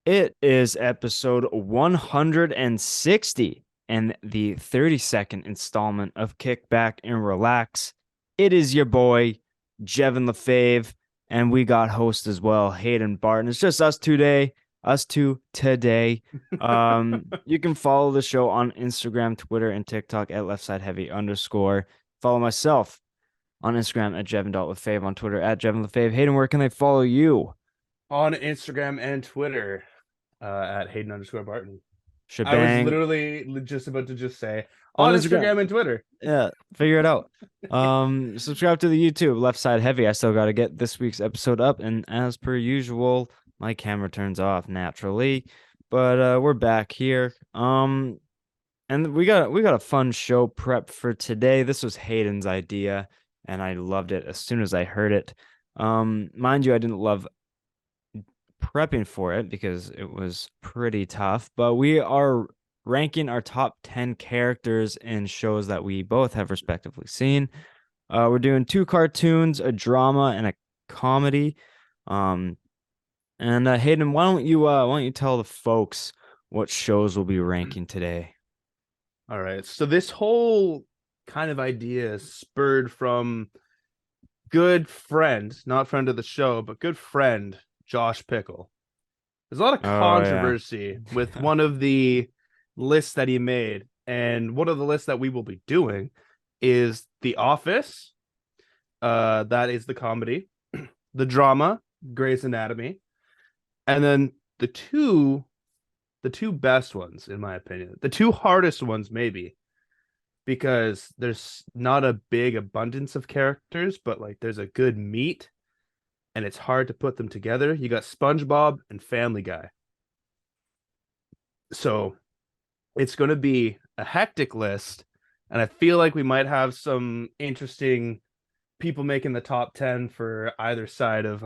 It is episode 160 and the 32nd installment of Kick Back and Relax. It is your boy, Jevon LaFave, and we got host as well, Hayden Barton. It's just us two today. You can follow the show on Instagram, Twitter, and TikTok at leftsideheavy_. Follow myself on Instagram at Jevon.LaFave, on Twitter at Jevon LaFave. Hayden, where can they follow you? On Instagram and Twitter at Hayden_Barton. I was Shebang. literally just about to just say On on Instagram. Instagram and Twitter. Yeah, figure it out. Subscribe to the YouTube Left Side Heavy. I still got to get this week's episode up, and as per usual, my camera turns off naturally, but we're back here. And we got a fun show prep for today. This was Hayden's idea, and I loved it as soon as I heard it. Mind you, I didn't love prepping for it because it was pretty tough, but we are ranking our top 10 characters in shows that we both have respectively seen. We're doing two cartoons, a drama, and a comedy. And Hayden, why don't you tell the folks what shows we'll be ranking today? All right. So this whole kind of idea is spurred from good friend, not friend of the show, but good friend, Josh Pickle. There's a lot of Oh yeah. controversy with one of the lists that he made. And one of the lists that we will be doing is The Office. That is the comedy, the drama, Grey's Anatomy, and then the two best ones, in my opinion, the two hardest ones, maybe, because there's not a big abundance of characters, but like there's a good meat and it's hard to put them together. You got SpongeBob and Family Guy. So it's going to be a hectic list. And I feel like we might have some interesting people making the top 10 for either side of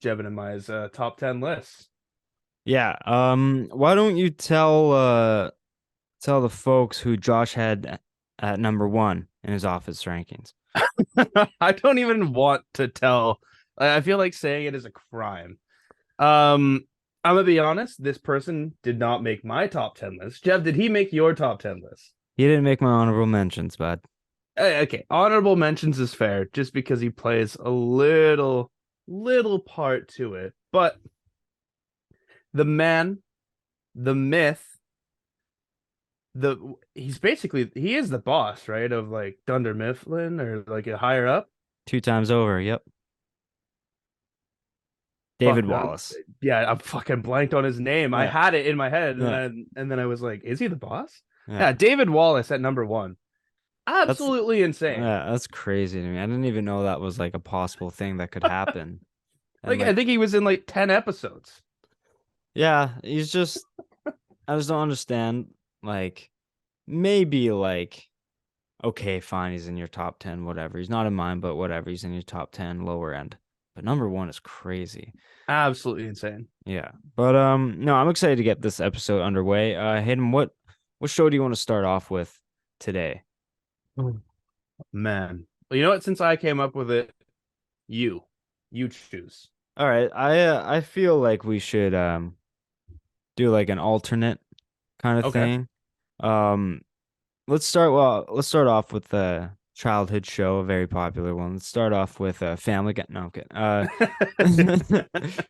Jevon and my top 10 lists. Yeah. Why don't you tell the folks who Josh had at number one in his office rankings? I don't even want to tell. I feel like saying it is a crime. I'm gonna be honest. This person did not make my top 10 list. Jeff, did he make your top 10 list? He didn't make my honorable mentions, bud. Okay, honorable mentions is fair, just because he plays a little part to it. But the man, the myth, the he is the boss, right? Of like Dunder Mifflin or like a higher up. Two times over. Yep. David Fuck, Wallace. yeah, I'm fucking blanked on his name. I Yeah. had it in my head, Yeah. and then I was like, is he the boss? Yeah. Yeah, David Wallace at number one. That's Absolutely insane. yeah, that's crazy to me. I didn't even know that was like a possible thing that could happen. And Like I like, think he was in like 10 episodes. yeah, I just don't understand. Like, maybe like, okay, fine, he's in your top 10, whatever. He's not in mine, but whatever. He's in your top 10, lower end. But number one is crazy. Absolutely insane. Yeah. But no, I'm excited to get this episode underway. Hayden, what show do you want to start off with today? Man. Well, you know what? Since I came up with it, you, you choose. All right, I feel like we should do like an alternate kind of Okay. thing. Um, let's start off with the childhood show, a very popular one. Let's start off with Family Guy. No, I'm kidding.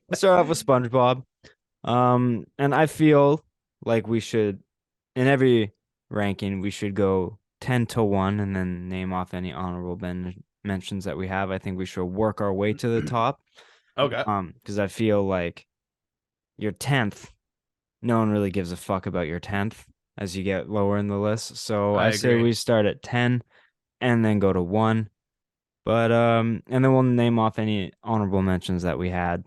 Let's start off with SpongeBob. And I feel like we should, in every ranking, we should go 10 to 1 and then name off any honorable mentions that we have. I think we should work our way to the top. Okay. Because I feel like your 10th, no one really gives a fuck about your 10th as you get lower in the list. So I I say agree. we start at 10 and then go to 1. But and then we'll name off any honorable mentions that we had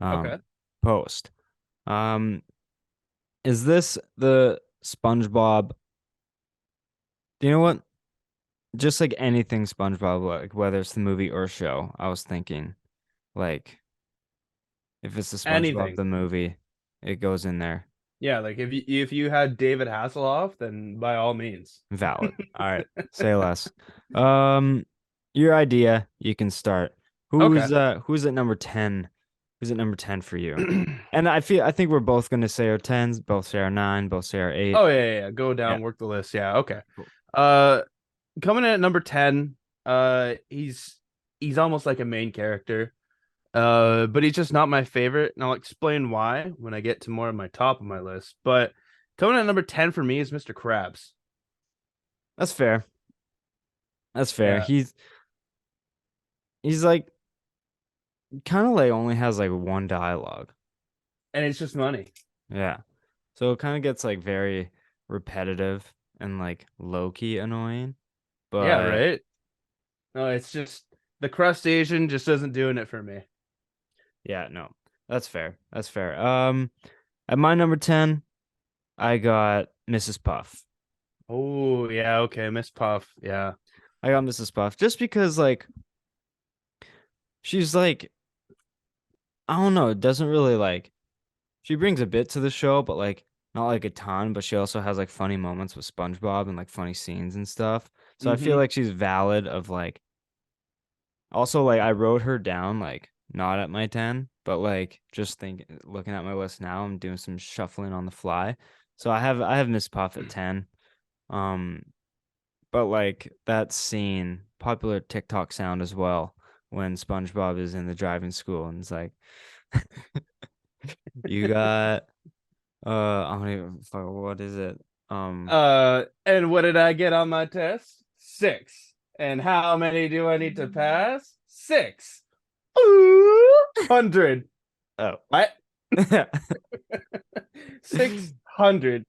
Okay. post. Um is this the SpongeBob? Do you know what? Just like anything SpongeBob, like whether it's the movie or show, I was thinking like if it's the SpongeBob Anything. the movie, it goes in there. Yeah, like if you had David Hasselhoff, then by all means. Valid. All right. Say less. Um, your idea, you can start. Okay. Who's at number 10 Who's at number 10 for you? Oh And I think we're both gonna say our tens, both say our nine, both say our eight. yeah, yeah, yeah. Go Yeah. down, work the list. Yeah, okay. Cool. Uh, coming in at number 10, he's almost like a main character. But he's just not my favorite, and I'll explain why when I get to more of my top of my list. But coming in at number 10 for me is Mr. Krabs. That's fair. That's fair. Yeah, He's like kind of like only has like one dialogue. and it's just money. Yeah. So it kind of gets like very repetitive and like low key annoying. Yeah, But right. No, it's just the crustacean just isn't doing it for me. yeah, no, that's fair. That's fair. At my number 10, I got Mrs. Puff. Oh yeah, okay, Miss Puff. Yeah. I got Mrs. Puff just because like she's like I don't know, it doesn't really like she brings a bit to the show, but like not like a ton, but she also has like funny moments with SpongeBob and like funny scenes and stuff. So I feel Mm-hmm. like she's valid of like also like I wrote her down like not at my 10, but like just think looking at my list now, I'm doing some shuffling on the fly. So I have Miss Puff at 10. Um but like that scene, popular TikTok sound as well, when SpongeBob is in the driving school and it's like you got I don't even fuck what is it? And what did I get on my test? 6. And how many do I need to pass? 6. Ooh, 100. Oh. What? 600.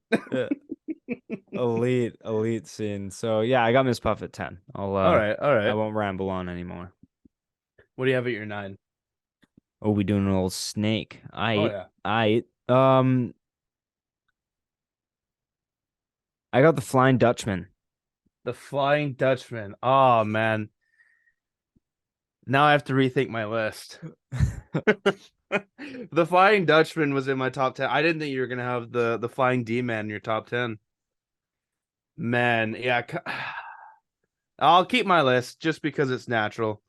Elite scene. So yeah, I got Miss Puff at 10. All right, all I right. won't ramble on anymore. What do you have at your 9? Oh, we doing an old snake. Oh I yeah. I I got the Flying Dutchman. The Flying Dutchman. Oh man. Now I have to rethink my list. The Flying Dutchman was in my top 10. I didn't think you were gonna have the Flying D-Man in your top 10. Man, yeah. I'll keep my list just because it's natural.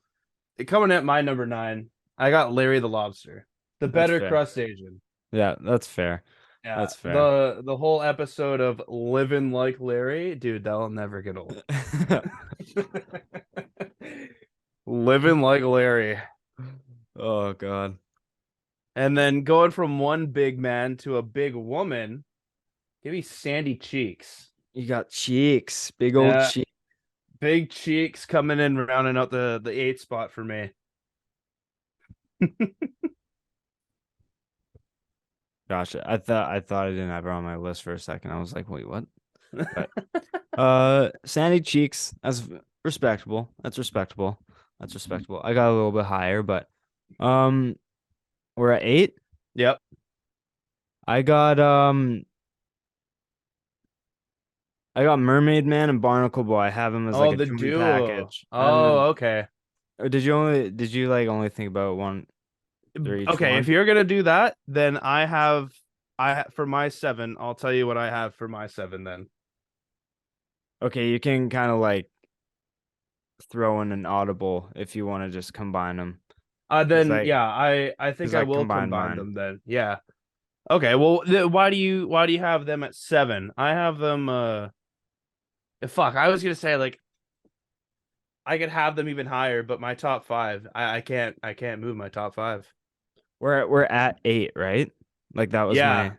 Coming at my number 9, I got Larry the Lobster, the That's better fair. crustacean. Yeah, that's fair. Yeah, That's fair. the whole episode of Living Like Larry, dude, that'll never get old. Living like Larry. Oh God. And then going from one big man to a big woman, give me Sandy Cheeks. You got cheeks. Big old Yeah, cheeks. big cheeks coming in, rounding out the 8 spot for me. Gotcha. I thought I didn't have her on my list for a second. I was like, wait, what? But Sandy Cheeks, that's respectable. That's respectable. That's respectable. I got a little bit higher, but um we're at 8. Yep. I got I got Mermaid Man and Barnacle Boy. I have them as like Oh, a the joint duo. package. And Oh, okay. or did you like only think about one or each Okay, if one? you're gonna do that, then for my 7, I'll tell you what I have for my 7 then. Okay, you can kind of like throw in an audible if you want to just combine them. Cause Then like yeah, I think cause I I will combined combine mine. them then. Yeah. Okay, well, why do you have them at 7? I have them fuck, I was gonna say like I could have them even higher, but my top 5, I can't move my top 5. We're at 8, right? Like that was Yeah. my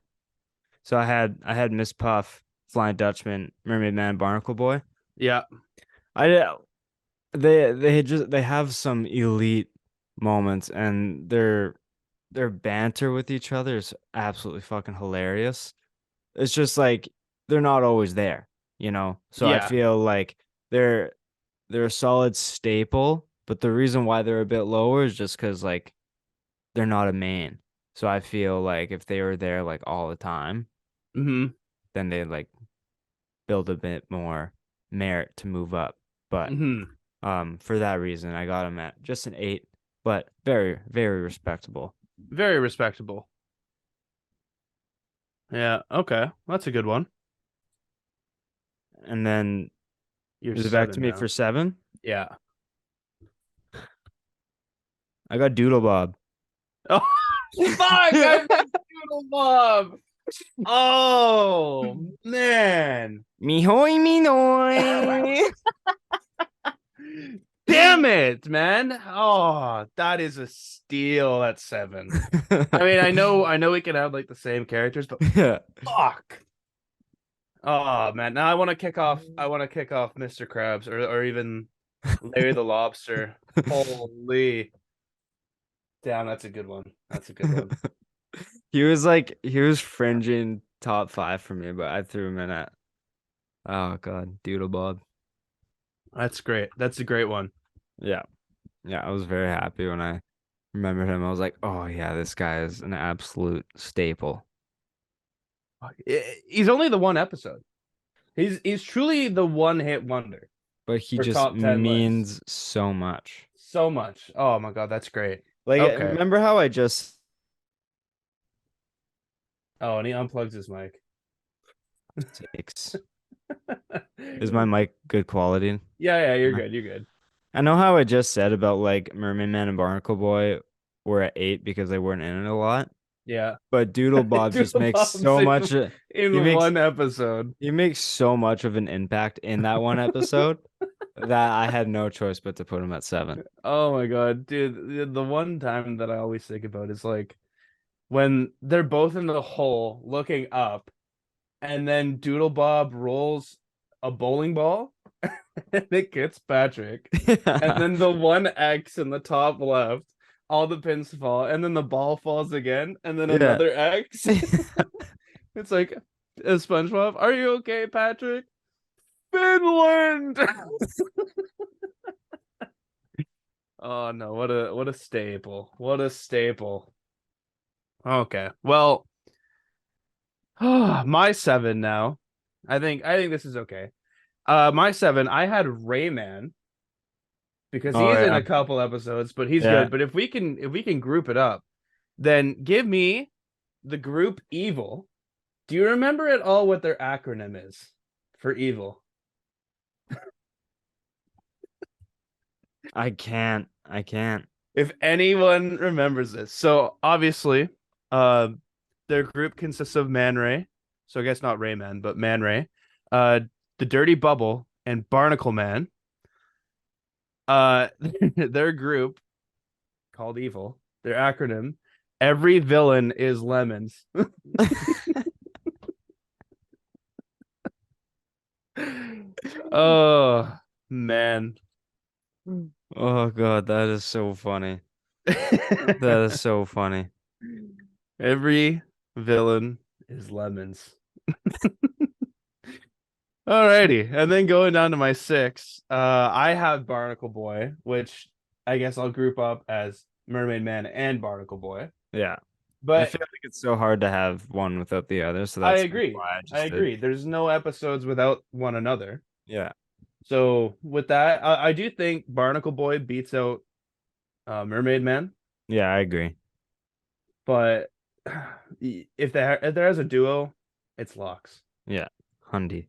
so I had Miss Puff, Flying Dutchman, Mermaid Man, Barnacle Boy. Yeah. I they have some elite moments and their banter with each other is absolutely fucking hilarious. It's just like they're not always there, you know? So I Yeah. feel like they're they're a solid staple, but the reason why they're a bit lower is just because like they're not a main. So I feel like if they were there like all the time, Mm-hmm. then they'd like build a bit more merit to move up. But Mm-hmm. for that reason, I got him at just an 8, but very, very respectable. Very respectable. Yeah, okay. That's a good one. And then You're is it back to 7 me for now. 7? Yeah. I got Doodle Bob. Oh, Fuck! I picked Doodle Bob. Oh man! Me hoy me noy. Damn it, man! Oh, that is a steal at 7. I mean, I know we can have like the same characters, but Yeah. fuck. Oh man, now I want to kick off. I want to kick off Mr. Krabs or even Larry the Lobster. Holy damn, that's a good one. That's a good one. He was fringing top five for me, but I threw him in at oh god, Doodle Bob. That's great. That's a great one. Yeah. Yeah, I was very happy when I remembered him. I was like, oh yeah, this guy is an absolute staple. He's only the one episode. He's truly the one hit wonder But he for just top 10 lists. means so much. So much. Oh my god, that's great. Like, Okay. remember how I just Oh, and he unplugs his mic. sakes. Is my mic good quality? Yeah, you're good. You're good. I know how I just said about like Mermaid Man and Barnacle Boy were at 8 because they weren't in it a lot. Yeah. But Doodle Bob just Doodle makes Bob's so much. He in makes one episode. he makes so much of an impact in that one episode that I had no choice but to put him at 7. Oh my god, dude, the one time that I always think about is like when they're both in the hole looking up, and then Doodle Bob rolls a bowling ball and it gets Patrick. And then the one X in the top left, all the pins fall, and then the ball falls again, and then Yeah. another X. It's like SpongeBob, are you okay, Patrick? Finland. Oh no, what a staple. What a staple. Okay. Well, my 7 now. I think this is okay. My 7, I had Rayman because Oh he's in yeah. a couple episodes, but he's Yeah. good. But if we can group it up, then give me the group Evil. Do you remember at all what their acronym is for Evil? I can't. I can't. If anyone remembers this. So obviously, uh their group consists of Man Ray. So I guess not Rayman, but Man Ray. Uh the Dirty Bubble and Barnacle Man. Uh their group called Evil, their acronym, every villain is lemons. Oh man. Oh god, that is so funny. That is so funny. Every villain is lemons. Alrighty. And then going down to my 6, I have Barnacle Boy, which I guess I'll group up as Mermaid Man and Barnacle Boy. Yeah. I But feel like it's so hard to have one without the other, so I that's agree. why I I just did. agree. There's no episodes without one another. Yeah. So with that, I do think Barnacle Boy beats out Mermaid Man. Yeah, I agree. But if there has a duo, it's locks. Yeah. Hundy.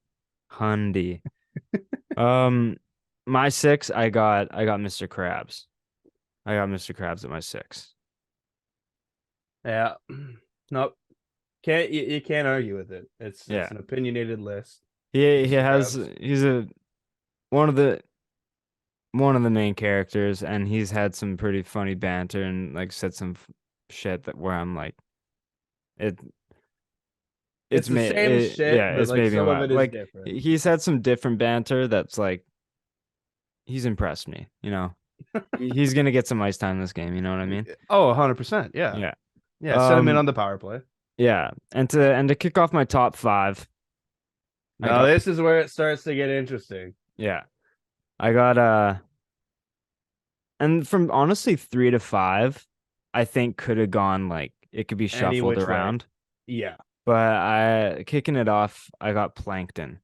Hundy. Um, my 6, I got Mr. Krabs. I got Mr. Krabs at my 6. Yeah. Nope. You can't argue with it. It's Yeah. an opinionated list. He Mr. has Krabs. he's a one of the one of the main characters, and he's had some pretty funny banter and like said some shit that where I'm like it It's it's the made same shit, but it's like made me some of laugh. it is Like different. he's had some different banter that's like he's impressed me, you know. He's gonna get some ice time this game, you know what I mean? Oh, 100%. Yeah. Yeah. Yeah, set him in Um on the power play. yeah. And to kick off my top 5, I Now got this is where it starts to get interesting. yeah. I got and from honestly 3 to 5, I think could have gone like it could be Any shuffled which way. around. Yeah. But I kicking it off, I got Plankton.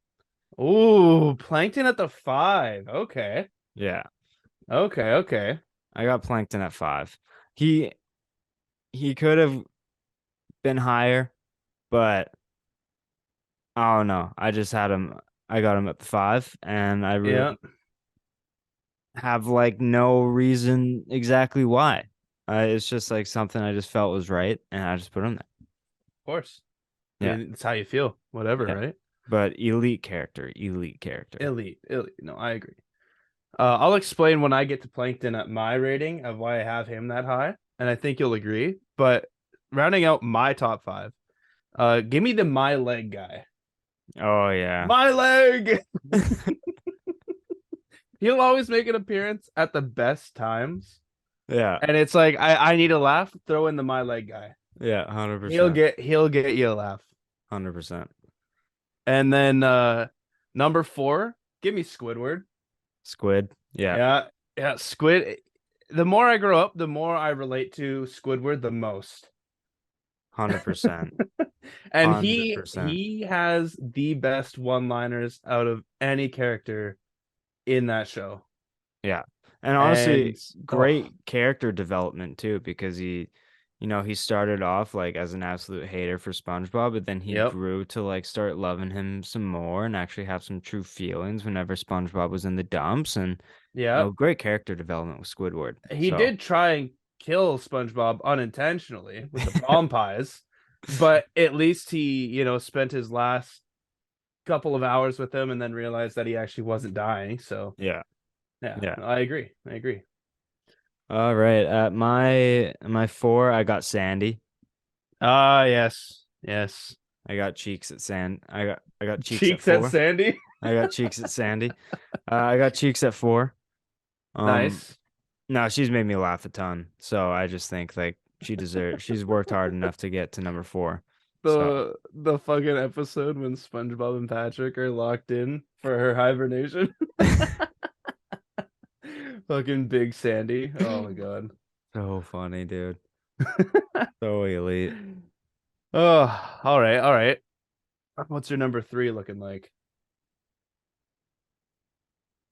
Ooh, Plankton at the 5. Okay. Yeah. Okay. I got Plankton at 5. He he could have been higher, but I don't know. I just had him I got him at the 5, and I Yeah. really have like no reason exactly why. It's just like something I just felt was right, and I just put him there. Of course. I Yeah, mean, it's how you feel. Whatever, yeah. right? But elite character, elite character. Elite, elite. No, I agree. I'll explain when I get to Plankton at my rating of why I have him that high, and I think you'll agree. But rounding out my top five, give me the my leg guy. Oh yeah. My leg. He'll always make an appearance at the best times, Yeah. and it's like I need a laugh. Throw in the my leg guy. Yeah, He'll 100%. get you a laugh. 100%. And then number four, give me Squidward. Squid. Yeah. Yeah, yeah, Squid. The more I grow up, the more I relate to Squidward the most. 100%. And he 100%. he has the best one-liners out of any character in that show. Yeah. And And honestly, great character development too, because he started off like as an absolute hater for SpongeBob, but then he yep, grew to like start loving him some more and actually have some true feelings whenever SpongeBob was in the dumps. And yep. great character development with Squidward. He So did try and kill SpongeBob unintentionally with the bomb pies, but at least he, spent his last couple of hours with him and then realized that he actually wasn't dying. So yeah. yeah, Yeah. I agree. I agree. All right. At my four, I got Sandy. Ah, yes, yes. I got cheeks at Sand. I got cheeks at Cheeks at four. Sandy. I got cheeks at Sandy. I got cheeks at four. Um, Nice. no, she's made me laugh a ton. So I just think like she's worked hard enough to get to number four. So The fucking episode when SpongeBob and Patrick are locked in for her hibernation. Fucking Big Sandy. Oh my god. so funny, dude. So elite. Oh, all right, all right. What's your number three looking like?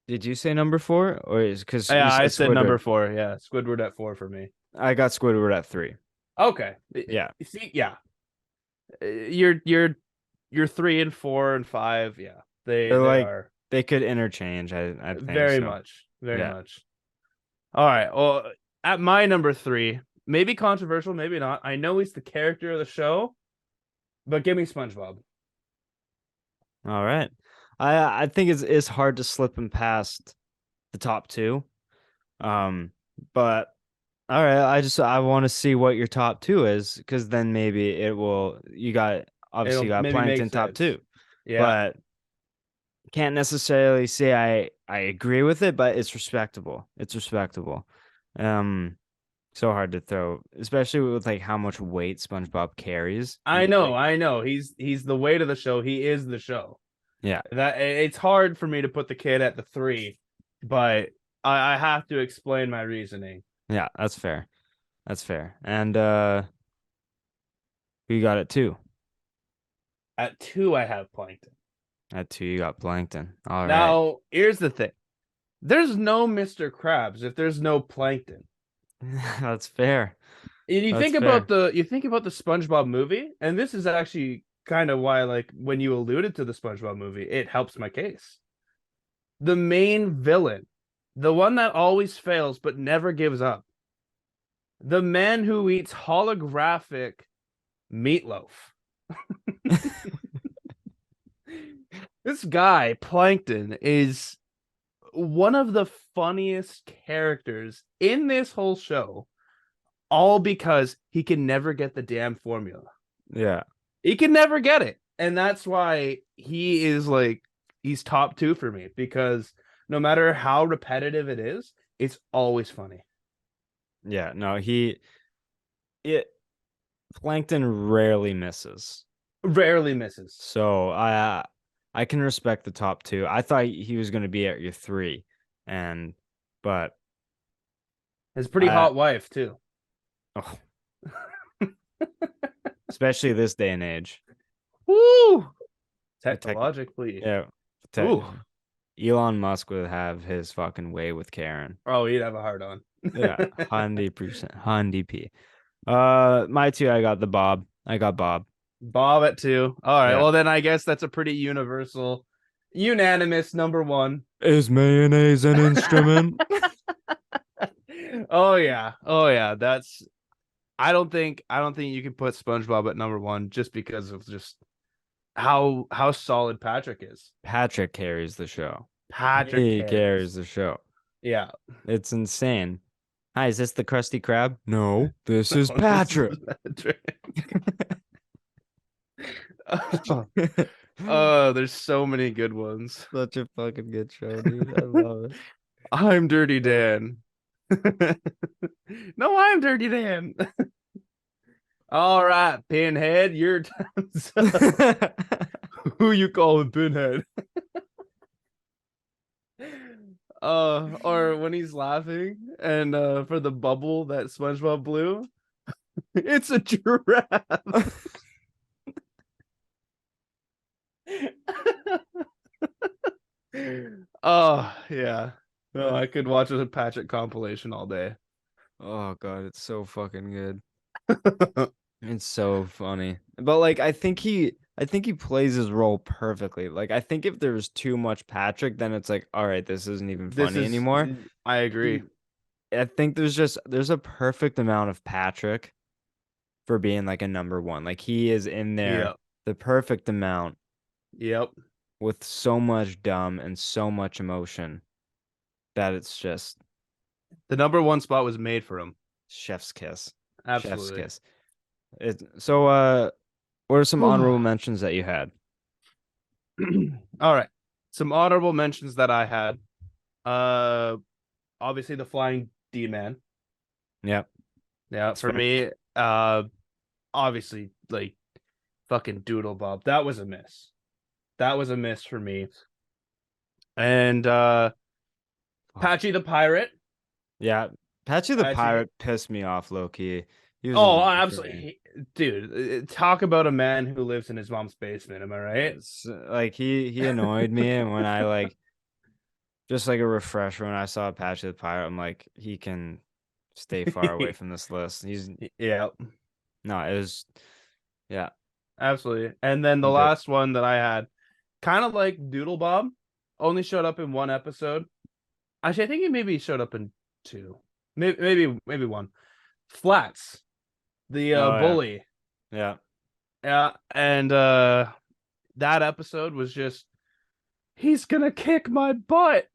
Did you say number four, or is because you Yeah, I said said number Squidward? four. Yeah, Squidward at four for me. I got Squidward at three. Okay. Yeah, See, yeah. You're three and four and five. Yeah, they they're they like are they could interchange. I think very so. much, very Yeah. much. All right. Well, at my number three, maybe controversial, maybe not. I know he's the character of the show, but give me SpongeBob. All right. I think it's hard to slip him past the top two. Um, but all right, I want to see what your top two is, because then maybe it will. You It'll got maybe make Plankton top sense. two, Yeah, but can't necessarily say I agree with it, but it's respectable. It's respectable. Um, so hard to throw, especially with like how much weight SpongeBob carries. I know, I know. He's the weight of the show. He is the show. Yeah, That it's hard for me to put the kid at the three, but I have to explain my reasoning. yeah, that's fair. That's fair. And who you got at two? At two, I have Plankton. At two, you got Plankton. All right. Now, here's the thing. There's no Mr. Krabs if there's no Plankton. That's fair. And That's fair. you think about the SpongeBob movie, and this is actually kind of why, like, when you alluded to the SpongeBob movie, it helps my case. The main villain, the one that always fails but never gives up, the man who eats holographic meatloaf. This guy, Plankton, is one of the funniest characters in this whole show, all because he can never get the damn formula. Yeah. He can never get it. And that's why he is like, he's top two for me, because no matter how repetitive it is, it's always funny. Yeah. No, it Plankton rarely misses. Rarely misses. So I can respect the top two. I thought he was going to be at your three, and but His pretty I hot wife, too. oh, especially this day and age. Woo! The tech, Technologically. yeah, Ooh. Elon Musk would have his fucking way with Karen. Oh, he'd have a hard on. Yeah, 100%, 100p. My two, I got the Bob. I got Bob. Bob at two. All right. Yeah. Well, then I guess that's a pretty universal, unanimous number one. Is mayonnaise an instrument? Oh yeah. Oh yeah. That's I don't think you can put SpongeBob at number one just because of just how solid Patrick is. Patrick carries the show. Patrick He carries carries. the show. Yeah. It's insane. Hi, is this the Krusty Krab? No, this is No, this is Patrick. Patrick. Oh, there's so many good ones. Such a fucking good show, dude. I love it. I'm Dirty Dan. No, I'm Dirty Dan. All right, Pinhead, your time's up. Who you calling Pinhead? Or when he's laughing and for the bubble that SpongeBob blew, it's a giraffe. Oh yeah. No, I could watch a Patrick compilation all day. Oh god, it's so fucking good. It's so funny. But like I think he plays his role perfectly. Like I think if there's too much Patrick, then it's like, all right, this isn't even This funny is, anymore. I agree. He I think there's a perfect amount of Patrick for being like a number one. Like he is in there Yep. the perfect amount Yep. with so much dumb and so much emotion that it's just The number one spot was made for him. chef's kiss. Chef's Absolutely. kiss. What are some honorable mentions that you had? All right. Some honorable mentions that I had. Uh Obviously the Flying D Man. Yep, Yeah, it's for fair. me, obviously like fucking Doodle Bob. That was a miss. That was a miss for me. And Fuck. Patchy the Pirate. Yeah, Patchy the Patchy. Pirate pissed me off, low key. He was Oh, annoying for me. absolutely. Dude, talk about a man who lives in his mom's basement, am I right? It's like he annoyed me, and when I like just like a refresher when I saw Patchy the Pirate, I'm like he can stay far away from this list. He's Yeah, no, it was yeah, absolutely. And then the good. last one that I had, kind of like Doodle Bob, only showed up in one episode. Actually, I think he maybe showed up in two. Maybe one. Flats, the Oh yeah, bully. yeah. Yeah, and that episode was just he's gonna kick my butt.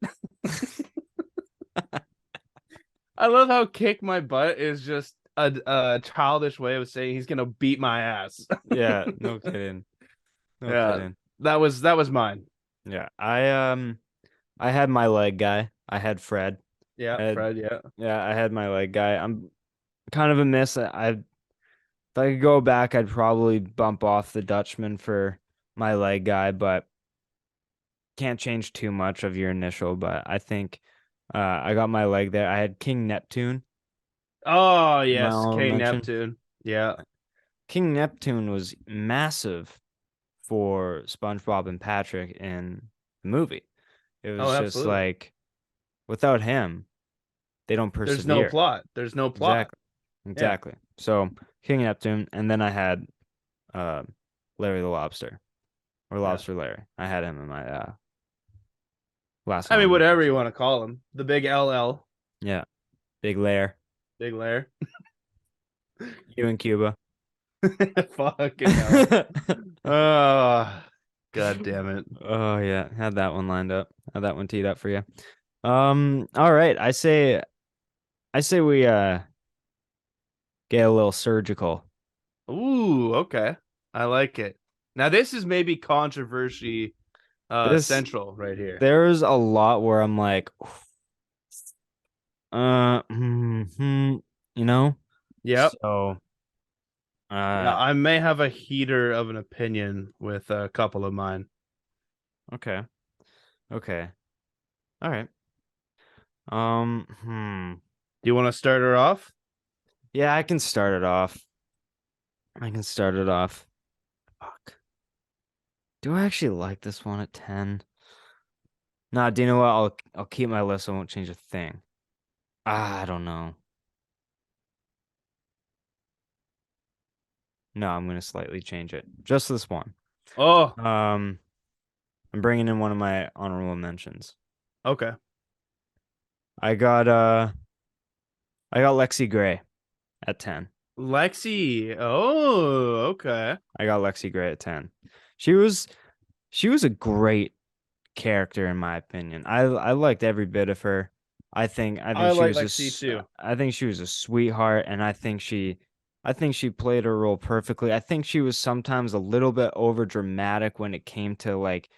I love how kick my butt is just a childish way of saying he's gonna beat my ass. Yeah, no kidding. No Yeah, kidding. that was mine. Yeah. I had my leg guy. I had Fred. Yeah, I had Fred. Yeah, yeah, I had my leg guy. I'm kind of a miss. If I could go back, I'd probably bump off the Dutchman for my leg guy, but can't change too much of your initial, but I think I got my leg there. I had King Neptune, oh my yes, honorable King mention. Neptune. Yeah, King Neptune was massive for SpongeBob and Patrick in the movie. It oh was just absolutely. like without him, they don't There's no persevere. plot. There's no plot. Exactly. Yeah, Exactly. So King Neptune, and then I had uh Larry the Lobster or yeah. Lobster Larry. I had him in my last I mean, honorable whatever you mention. want to call him, the big LL, Yeah, Big Lair, big Lair. you in Cuba. Fucking hell. Oh, god damn it. Oh yeah, had that one lined up. Had that one teed up for you. All right. I say we get a little surgical. Ooh, okay. I like it. Now this is maybe controversy This central right here. there's a lot where I'm like, you know? Yep. So, Yeah, uh, I may have a heater of an opinion with a couple of mine. okay. Okay. All right. Do you want to start her off? Yeah, I can start it off. I can start it off. Fuck. Do I actually like this one at 10? Nah, do you know what? I'll keep my list. I won't change a thing. I don't know. No, I'm gonna slightly change it. Just this one. Oh, Um, I'm bringing in one of my honorable mentions. okay. I got I got Lexi Gray at 10. Lexi. Oh, okay. I got Lexi Gray at 10. She was she was a great character in my opinion. I liked every bit of her. I think I she like was Lexi too. I think she was a sweetheart, and I think she played her role perfectly. I think she was sometimes a little bit over dramatic when it came to like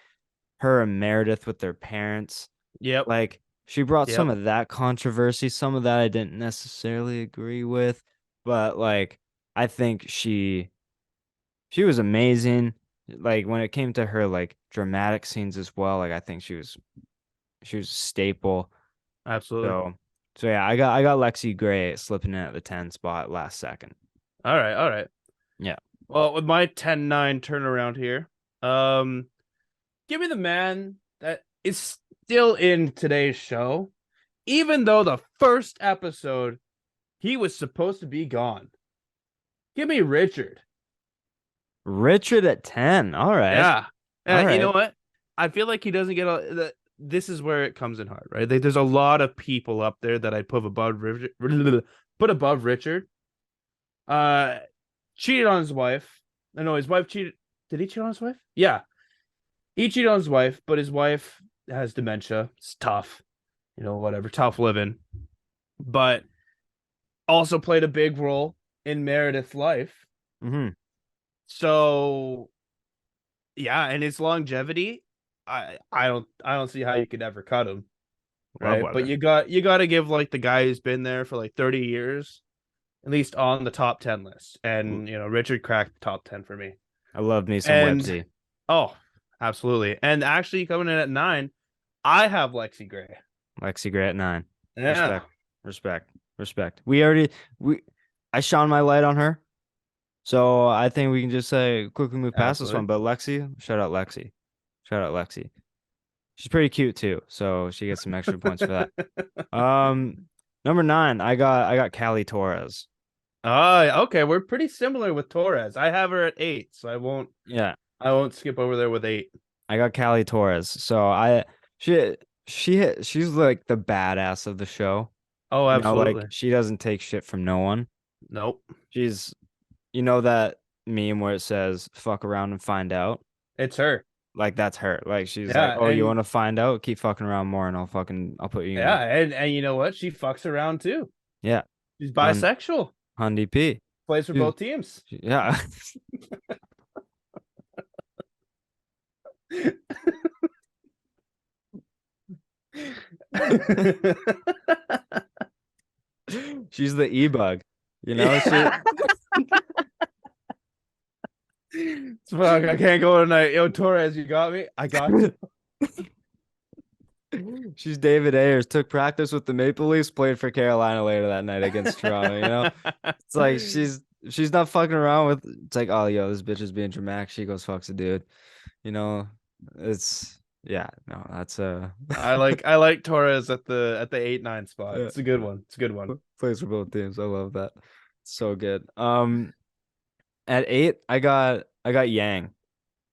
her and Meredith with their parents. Yep. Like she brought some Yep. of that controversy, some of that I didn't necessarily agree with, but like I think she was amazing. Like when it came to her like dramatic scenes as well, like I think she was a staple. Absolutely. So yeah, I got Lexi Gray slipping in at the 10 spot last second. All right. All right. Yeah. Well, with my 10-9 turnaround here, um, give me the man that is still in today's show, even though the first episode he was supposed to be gone. Give me Richard. Richard at 10. All right. Yeah. All You know right. what? I feel like he doesn't get a. This is where it comes in hard, right? There's a lot of people up there that I put above Richard. Put above Richard. Uh, cheated on his wife. I know his wife cheated. Did he cheat on his wife? Yeah, he cheated on his wife, but his wife has dementia. It's tough, whatever, tough living. But also played a big role in Meredith's life. Mm-hmm. So yeah, and his longevity, I don't see how you could ever cut him, Love right? But weather. you got to give like the guy who's been there for like 30 years at least on the top 10 list. And Richard cracked the top 10 for me. I love me some And Websy. oh, absolutely. And actually coming in at 9, I have Lexi Gray. Lexi Gray at 9. Yeah. Respect. Respect. Respect. We I shone my light on her. So I think we can just say quickly move past this one. Absolutely. But Lexi, shout out Lexi. Shout out Lexi. She's pretty cute too, so she gets some extra points for that. Number 9, I got Callie Torres. Okay, we're pretty similar with Torres. I have her at 8, so I won't Yeah, I won't skip over there with 8. I got Callie Torres. So she's like the badass of the show. Oh, You know, like absolutely. she doesn't take shit from no one. Nope. She's you know that meme where it says "fuck around and find out." It's her. Like that's her. Like she's like, Yeah, "Oh, you and want to find out? Keep fucking around more, and I'll put you in." and you know what? She fucks around too. Yeah, She's Hun bisexual. Hundi P. Plays for She's, both teams. yeah. She's the e-bug. You know, she Fuck, I can't go tonight. Yo, Torres, you got me? I got you. she's David Ayers, took practice with the Maple Leafs, played for Carolina later that night against Toronto, you know? It's like she's not fucking around with it's like, oh yo, this bitch is being dramatic. She goes fucks a dude. You know, it's yeah, no, that's I like Torres at the 8-9 spot. yeah, It's a good one. It's a good one. plays for both teams. I love that. So good. At 8, I got Yang.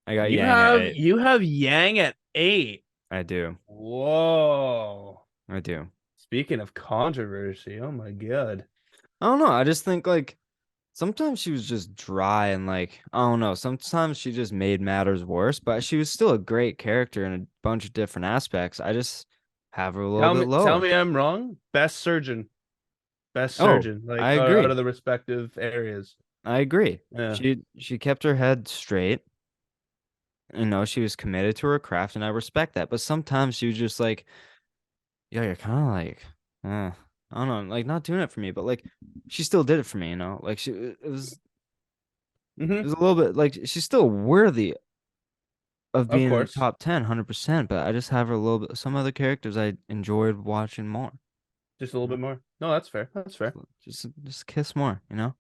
I got You Yang at have 8. you have Yang at 8. I do. Whoa. I do. Speaking of controversy, oh my god. I don't know. I just think like sometimes she was just dry and like I don't know. Sometimes she just made matters worse, but she was still a great character in a bunch of different aspects. I just have her a little Tell bit me tell lower. me I'm wrong. Best surgeon. Best Oh, surgeon, I like out agree. of the respective areas. I agree. Yeah. She kept her head straight. You know, she was committed to her craft, and I respect that. But sometimes she was just like, "Yo, you're kind of like, I don't know, like not doing it for me." But like, she still did it for me. You know, like it Hmm. was a little bit like she's still worthy of Of being in the course. top 10, 100%, but I just have her a little bit some other characters I enjoyed watching more. Just a little You bit more. No, that's fair. That's fair. know? Just kiss more, you know?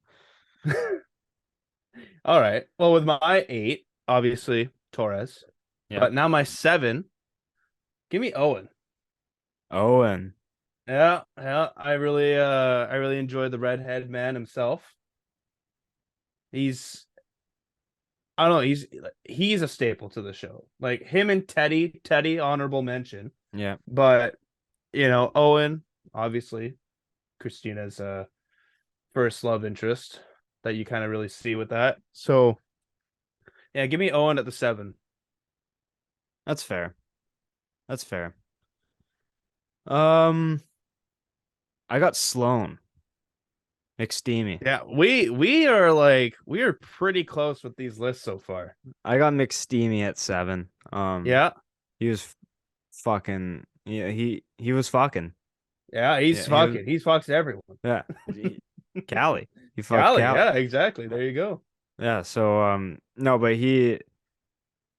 All right. Well, with my 8, obviously Torres. Yeah. But now my 7, give me Owen. Owen. Yeah, yeah. I really enjoyed the redhead man himself. He's I don't know, he's a staple to the show. Like him and Teddy honorable mention. Yeah. But Owen, obviously. Christina's first love interest that you kind of really see with that. So yeah, give me Owen at the 7. That's fair. That's fair. Um, I got Sloan McSteamy. Yeah, we are pretty close with these lists so far. I got McSteamy at 7. Yeah, He was fucking. Yeah, he was fucking. yeah, he's Yeah, he was. fucking. He's fucks everyone. Yeah, Cali. He fucked Golly, Cali. yeah, exactly. There you go. Yeah. So no, but he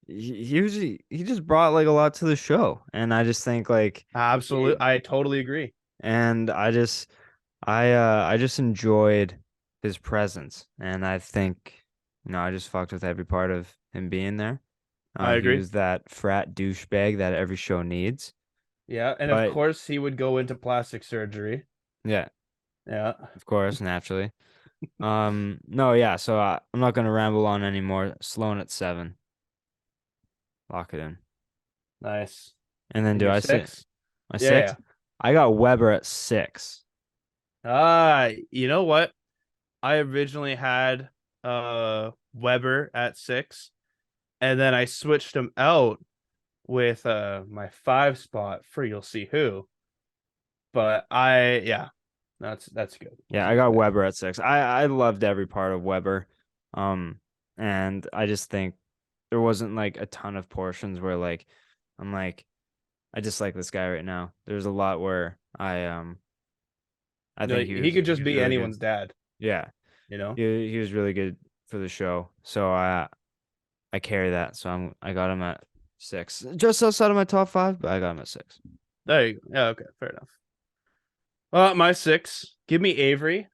just brought like a lot to the show, and I just think like Absolutely, I totally agree. and I just enjoyed his presence, and I think I just fucked with every part of him being there. I He agree. was that frat douchebag that every show needs. Yeah, and of But course he would go into plastic surgery. yeah, Yeah, of course, naturally. No, yeah. So I'm not gonna ramble on anymore. Sloan at 7. Lock it in. nice. And then And do your I say six? my Yeah, 6? yeah. I got Weber at 6. You know what? I originally had Weber at 6, and then I switched him out with my 5 spot for you'll see who. But yeah, that's good. We'll Yeah, I keep it got there. Weber at 6. I loved every part of Weber. Um, and I just think there wasn't like a ton of portions where like I'm like I just like this guy right now. There's a lot where I You know, think he could he just was be really good. anyone's dad, Yeah. you know? He was really good for the show. So I carry that. So I got him at 6. Just outside of my top 5, but I got him at 6. There you go. Yeah, okay, fair enough. My 6, give me Avery.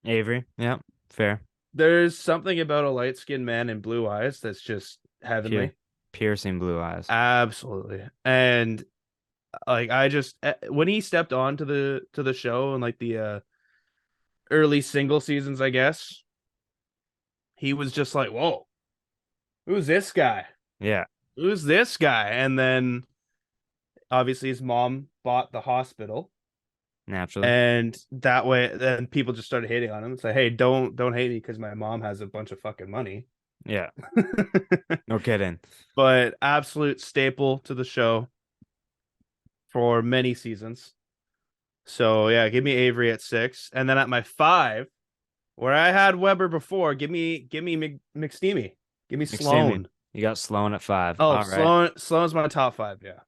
Avery. Yeah. Fair. There's something about a light-skinned man in blue eyes that's just Pier heavenly. piercing blue eyes. Absolutely. And like I just when he stepped on to the show and like the early single seasons, I guess, he was just like, "Whoa, who's this guy? Yeah, Who's this guy?" And then obviously his mom bought the hospital, naturally. and that way then people just started hating on him. It's like, "Hey, don't hate me because my mom has a bunch of fucking money." Yeah. No kidding. But absolute staple to the show for many seasons. So yeah, give me Avery at 6, and then at my 5, where I had Weber before, give me McSteamy, give me McSteamy. Sloan. You got Sloan at 5. Oh, All right. Sloan's my top 5. Yeah,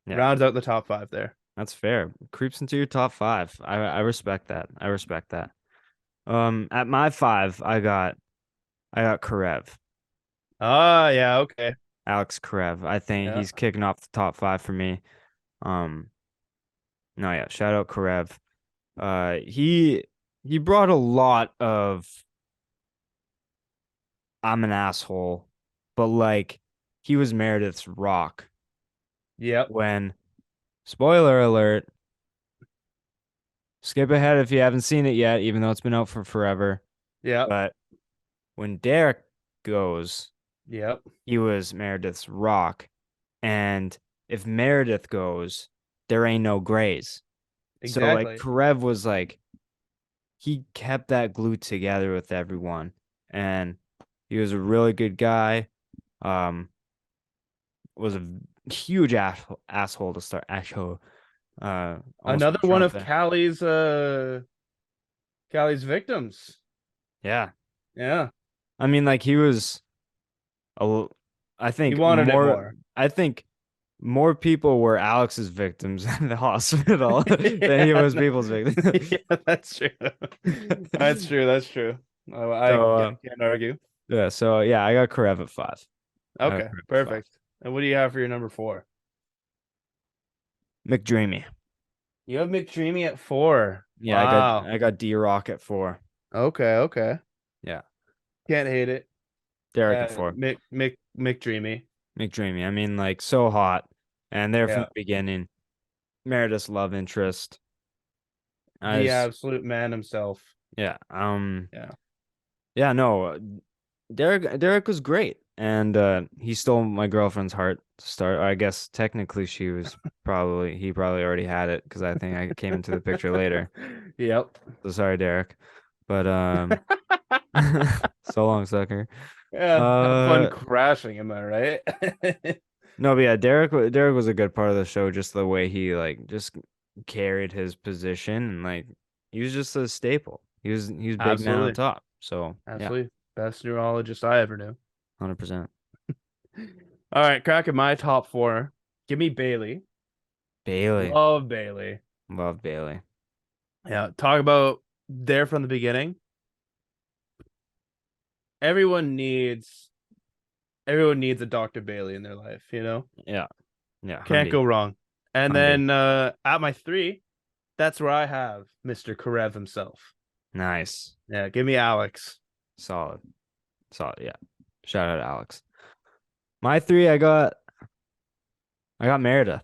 Yeah, rounds out the top 5 there. that's fair. Creeps into your top 5. I respect that. I respect that. At my 5, I got Karev. Yeah, okay, Alex Karev. I think yeah, he's kicking off the top 5 for me. Um, no, yeah, shout out Karev. He brought a lot of I'm an asshole, but like he was Meredith's rock yep, when spoiler alert, skip ahead if you haven't seen it yet, even though it's been out for forever. yep, But when Derek goes, yep, he was Meredith's rock. And if Meredith goes, there ain't no Grays. So like exactly. Karev was like he kept that glued together with everyone. And he was a really good guy. Um, was a huge asshole to start. Asshole. Almost Another went one Trump of there. Callie's victims. Yeah. Yeah, I mean, like he was a, I he think wanted it more, more. I think more people were Alex's victims in the hospital than he Yeah, was no, people's victims. yeah, that's true. That's true. That's true. So, I can't argue. yeah, so yeah, I got Karev at 5. I got Okay, Karev at 5. perfect. And what do you have for your number 4? McDreamy. You have McDreamy at 4. Yeah, Wow. I got D-Rock at 4. Okay, okay. Yeah, Can't hate it. Derek at 4. McDreamy. McDreamy. I mean, like so hot, and there from Yeah. the beginning. Meredith's love interest. I The just, absolute man himself. yeah, Yeah. yeah, no, Derek was great. and he stole my girlfriend's heart to start. I guess technically he probably already had it because I think I came into the picture later. Yep. So sorry, Derek. But so long, sucker. Yeah. Have fun Uh crashing, am I right? no, but yeah, Derek was a good part of the show, just the way he like just carried his position and like he was just a staple. He was big man on Absolutely. top. So yeah, Absolutely. Best neurologist I ever knew. 100%. All right, cracking my top four. Give me Bailey. Bailey. Love Bailey. Love Bailey. Yeah, talk about there from the beginning. Everyone needs everyone needs a Dr. Bailey in their life, you know? Yeah. Yeah, Can't Hundy. go wrong. And Hundy. then at my three, that's where I have Mr. Karev himself. Nice. Yeah, give me Alex. Solid. Solid. Yeah. Shout out to Alex. My three, I got Meredith.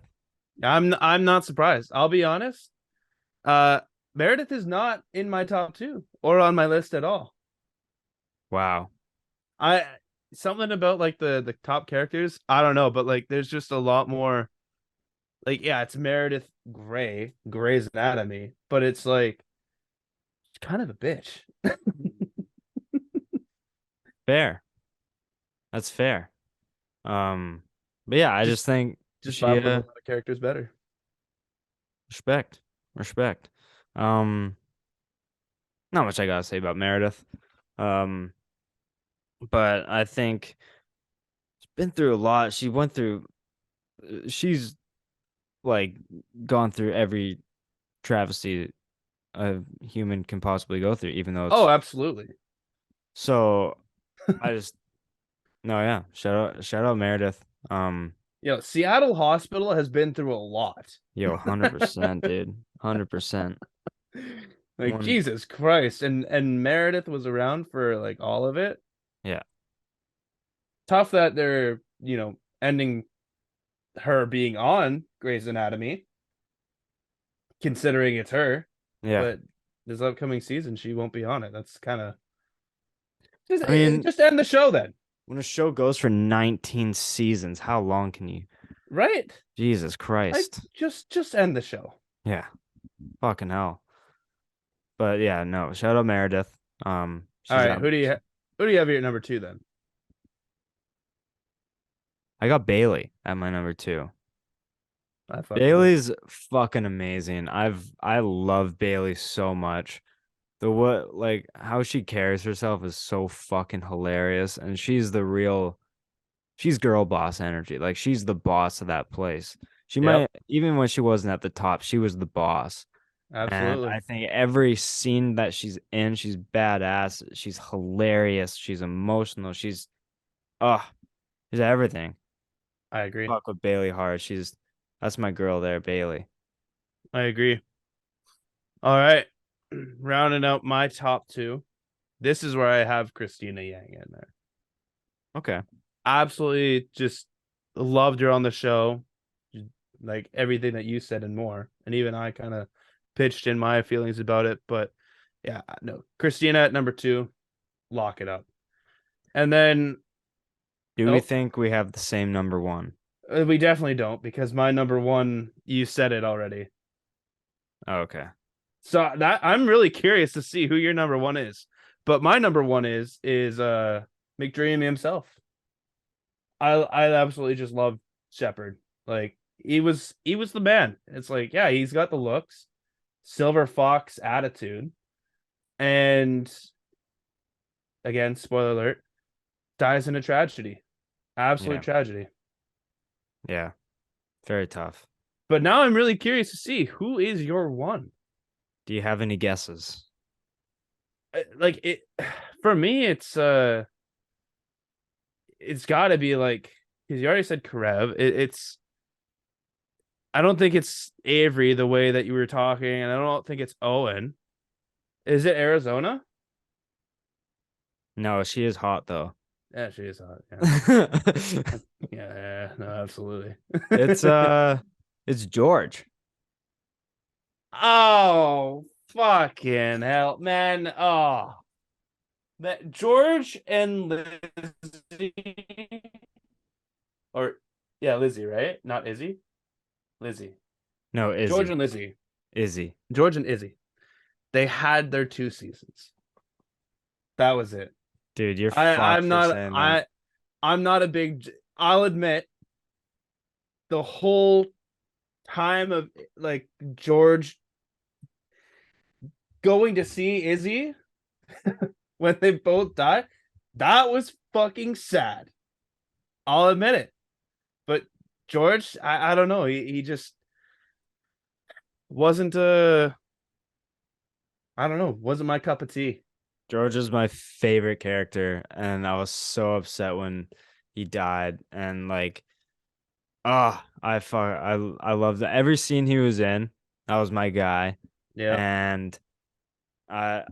I'm not surprised. I'll be honest. Uh Meredith is not in my top two or on my list at all. Wow. I something about like the top characters, I don't know, but like there's just a lot more like yeah, it's Meredith Grey, Grey's Anatomy, but it's like kind of a bitch. Fair. That's fair. Um, but yeah, I just just think just she vibe with a lot of characters better. respect. Respect. Um, not much I gotta say about Meredith. Um, but I think she's been through a lot. She's like gone through every travesty a human can possibly go through, even though Oh, it's absolutely. so I just no, yeah. Shout out Meredith. Seattle Hospital has been through a lot. Yo, 100%, dude. 100%. Like One, Jesus Christ. And Meredith was around for like all of it. yeah, Tough that they're, ending her being on Grey's Anatomy, considering it's her. yeah. But this upcoming season, she won't be on it. That's kind of just I mean, just end the show then, when a show goes for 19 seasons, how long can you? right? Jesus Like Christ. just end the show. Yeah, fucking hell. But yeah, no. Shout out Meredith. All She's right, out. who do you have at your number two then? I got Bailey at my number two. I fuck with it. Bailey's fucking amazing. I love Bailey so much. The what like how she carries herself is so fucking hilarious, and she's girl boss energy. Like she's the boss of that place. She Yep, might even when she wasn't at the top, she was the boss. And absolutely. I think every scene that she's in, she's badass. She's hilarious. She's emotional. Oh, she's everything. I agree. Fuck with Bailey hard. That's my girl there, Bailey. I agree. All right, rounding out my top two. This is where I have Christina Yang in there. Okay. Absolutely, just loved her on the show. Like everything that you said and more. And even I kind of pitched in my feelings about it. But yeah, no, Christina at number two, lock it up. And then, Do we oh, think we have the same number one? we definitely don't because my number one, you said it already. Oh, okay. So that I'm really curious to see who your number one is. But my number one is McDreamy himself. I absolutely just love Shepard. Like he was the man. It's like, yeah, he's got the looks, silver fox attitude, and again, spoiler alert, dies in a tragedy. Absolute Yeah. tragedy. Yeah. Very tough. But now I'm really curious to see who is your one. Do you have any guesses? Like it for me, it's got to be like because you already said Karev. It's I don't think it's Avery the way that you were talking, and I don't think it's Owen. Is it Arizona? No, she is hot though. Yeah, she is hot. Yeah, yeah, no, absolutely. It's it's George. Oh, fucking hell, man. Oh, that George and Lizzie, or yeah, Lizzie, right? Not Izzy. Lizzie. No, George Izzy. and Lizzie. Izzy. George and Izzy. They had their 2 seasons. That was it. Dude, you're I fucked I'm for not saying that. I'm not a big. I'll admit the whole time of like George going to see Izzy when they both died, that was fucking sad. I'll admit it. But George, I don't know. He just wasn't I don't know, wasn't my cup of tea. George is my favorite character, and I was so upset when he died. And like, I loved every scene he was in. That was my guy, Yeah, and I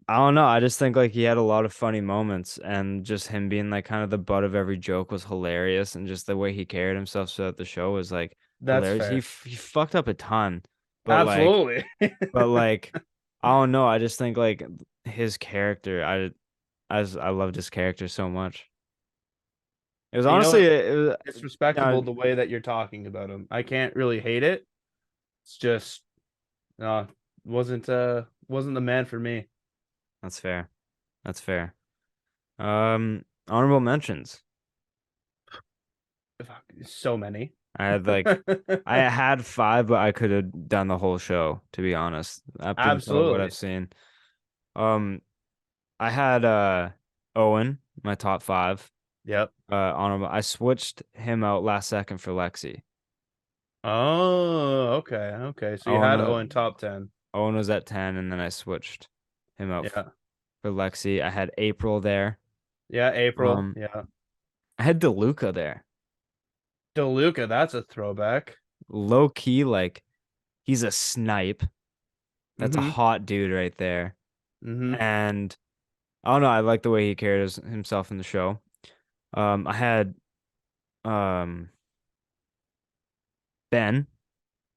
I don't know. I just think like he had a lot of funny moments, and just him being like kind of the butt of every joke was hilarious, and just the way he carried himself throughout the show was like that's hilarious. fair. He fucked up a ton, but like Absolutely. but like I don't know. I just think like his character, I loved his character so much. It was You know honestly what? it was, It's respectable no, the way that you're talking about him. I can't really hate it. It's just uh wasn't the man for me. that's fair. That's fair. Honorable mentions. Fuck, so many. I had like I had five, but I could have done the whole show, to be honest, based on what I've Absolutely. seen. Um, I had Owen, my top five. Yep. Honorable. I switched him out last second for Lexi. Oh, okay. Okay. So you Owen, had Owen top 10. Owen was at 10, and then I switched him out Yeah. for Lexi. I had April there. Yeah, April. Um, Yeah. I had DeLuca there. DeLuca, that's a throwback. Low key, like he's a snipe. That's a Mm-hmm. hot dude right there. Mm-hmm. And I don't know, I like the way he carried himself in the show. I had um Ben.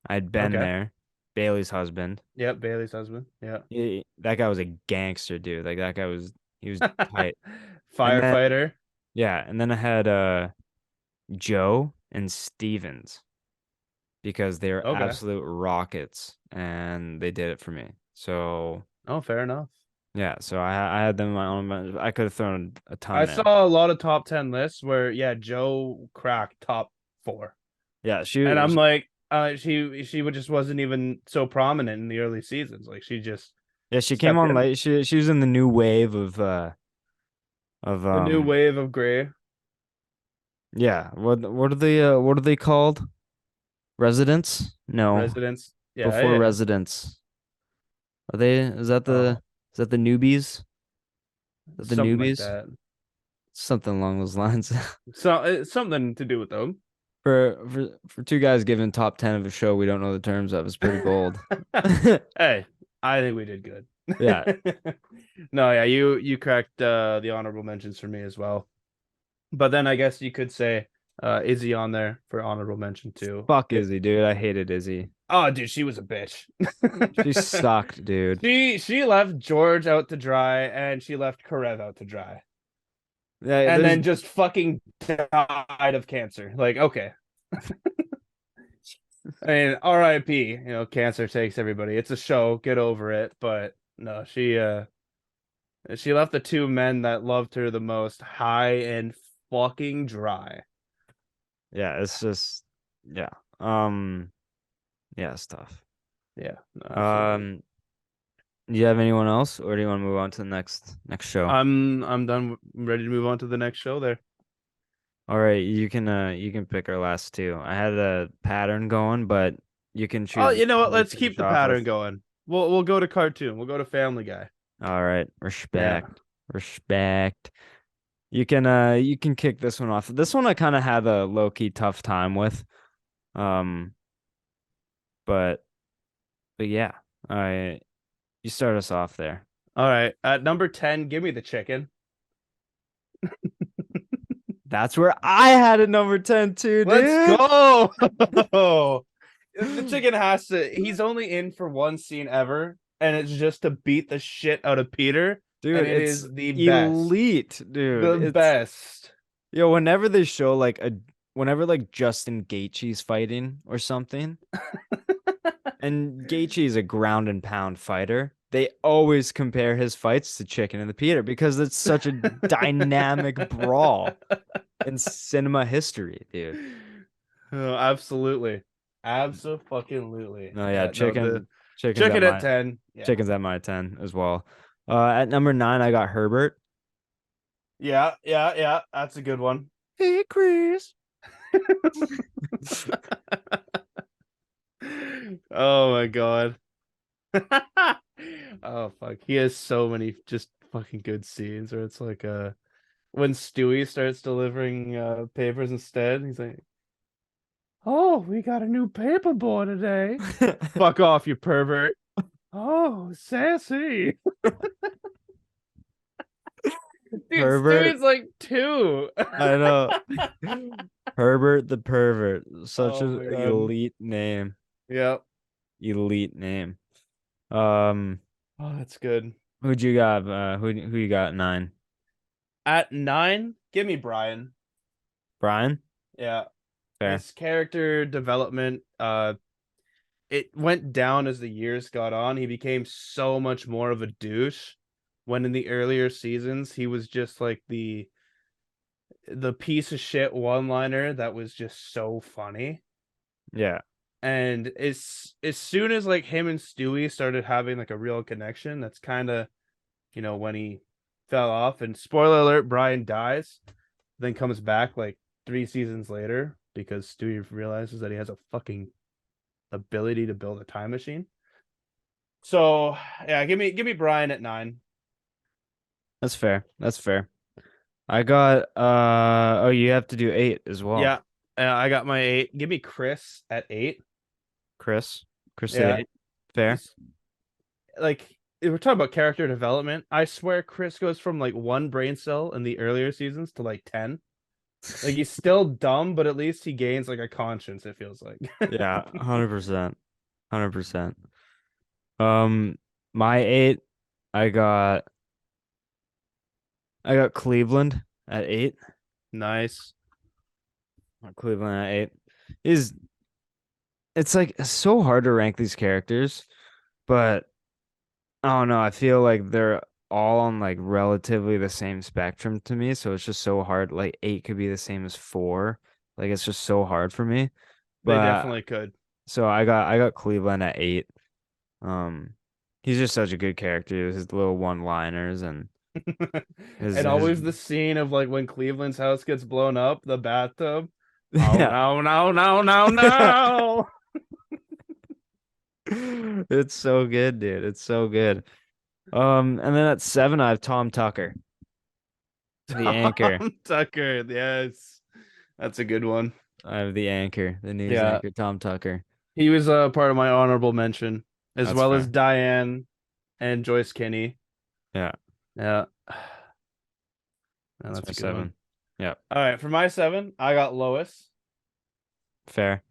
I had Ben Okay. there, Bailey's husband. Yep, Bailey's husband. Yeah. That guy was a gangster dude. Like that guy was he was tight. And then Firefighter. yeah, and then I had Joe and Stevens because they're Okay. absolute rockets and they did it for me. So Oh, fair enough. yeah, so I had them in my own. I could have thrown a ton I there. saw a lot of top 10 lists where, yeah, Joe cracked top 4. Yeah, And I'm like, she just wasn't even so prominent in the early seasons. Like she just yeah, she came stepped on in. late. She was in the new wave of The new wave of gray. yeah. What are they called? Residents? No, Residents. Yeah, before yeah. residents. Are they? Oh, Is that the newbies? Is that the something like newbies? that. Something along those lines. So it's something to do with them. For two guys giving top 10 of a show we don't know the terms of is pretty bold. Hey, I think we did good. Yeah, No, yeah, you cracked the honorable mentions for me as well. But then I guess you could say Izzy on there for honorable mention too. fuck Izzy, dude. I hated Izzy. Oh, dude, she was a bitch. She sucked, dude. She left George out to dry and she left Karev out to dry. Yeah, And there's then just fucking died of cancer. Like, okay. I mean, RIP, cancer takes everybody. It's a show, get over it. But no, she left the two men that loved her the most high and fucking dry. yeah, it's just yeah. Yeah, it's tough. Yeah, no, absolutely. Um, do you have anyone else, or do you want to move on to the next show? I'm done. I'm ready to move on to the next show there. All right, you can pick our last two. I had a pattern going, but you can Oh, choose you know what? who to Let's finish keep the off pattern with. going. We'll go to cartoon. We'll go to Family Guy. All right, Yeah. respect. You can kick this one off. This one I kind of had a low key tough time with. Um, but yeah, I you start us off there. All right. At number 10, give me the chicken. That's where I had it number 10 too, Let's dude. go. The chicken has to, he's only in for one scene ever, and it's just to beat the shit out of Peter. and Dude, it it's is the best. elite, dude. The It's best. yo, whenever they show like whenever like Justin Gaethje's fighting or something, and Gaethje is a ground and pound fighter, they always compare his fights to Chicken and the Peter because it's such a dynamic brawl in cinema history, dude. Oh, absolutely. Absolutely. No, yeah, Yeah, no, the chicken's at chicken at my 10. Yeah. chicken's at my 10 as well. At number 9, I got Herbert. Yeah. That's a good one. Hey, Chris. Oh my God. Oh fuck. He has so many just fucking good scenes where it's like when Stewie starts delivering papers instead, he's like, "Oh, we got a new paper boy today." Fuck off, you pervert. Oh, sassy. Dude, Herbert, Stewie's like 2. I know. Herbert the pervert. Such Oh an my God. elite name. Yep. Elite name. Um, Oh, that's good. who'd you got? Who you got at 9? At 9, give me Brian. Brian? Yeah. Fair. His character development, it went down as the years got on. He became so much more of a douche. When in the earlier seasons, he was just like the piece of shit one-liner that was just so funny. Yeah. And as soon as like him and Stewie started having like a real connection, that's kind of, when he fell off. And spoiler alert, Brian dies, then comes back like 3 seasons later because Stewie realizes that he has a fucking ability to build a time machine. So yeah, give me Brian at 9. That's fair. That's fair. I got oh, you have to do 8 as well. Yeah, I got my 8. Give me Chris at 8. Chris. Chris at Yeah, 8. Fair. he's like, if we're talking about character development, I swear Chris goes from like 1 brain cell in the earlier seasons to like 10. Like he's still dumb, but at least he gains like a conscience, it feels like. Yeah, 100%. 100%. Um, my 8, I got Cleveland at 8. Nice. Cleveland at 8. Is It's like so hard to rank these characters, but I don't know. I feel like they're all on like relatively the same spectrum to me, so it's just so hard. Like 8 could be the same as 4. Like it's just so hard for me. They But definitely could. so I got Cleveland at 8. Um, he's just such a good character. His little one-liners and his And his always the scene of like when Cleveland's house gets blown up, the bathtub. Oh yeah. no, no, no, no, no. It's so good, dude. It's so good. And then at 7, I have Tom Tucker, the anchor. Tom Tucker. Yes. That's a good one. I have the anchor, the news Yeah. anchor, Tom Tucker. He was a part of my honorable mention, as That's well as fair. Diane and Joyce Kinney. Yeah, Yeah. that's That's my a good one. 7. Yeah, All right, for my 7, I got Lois. fair.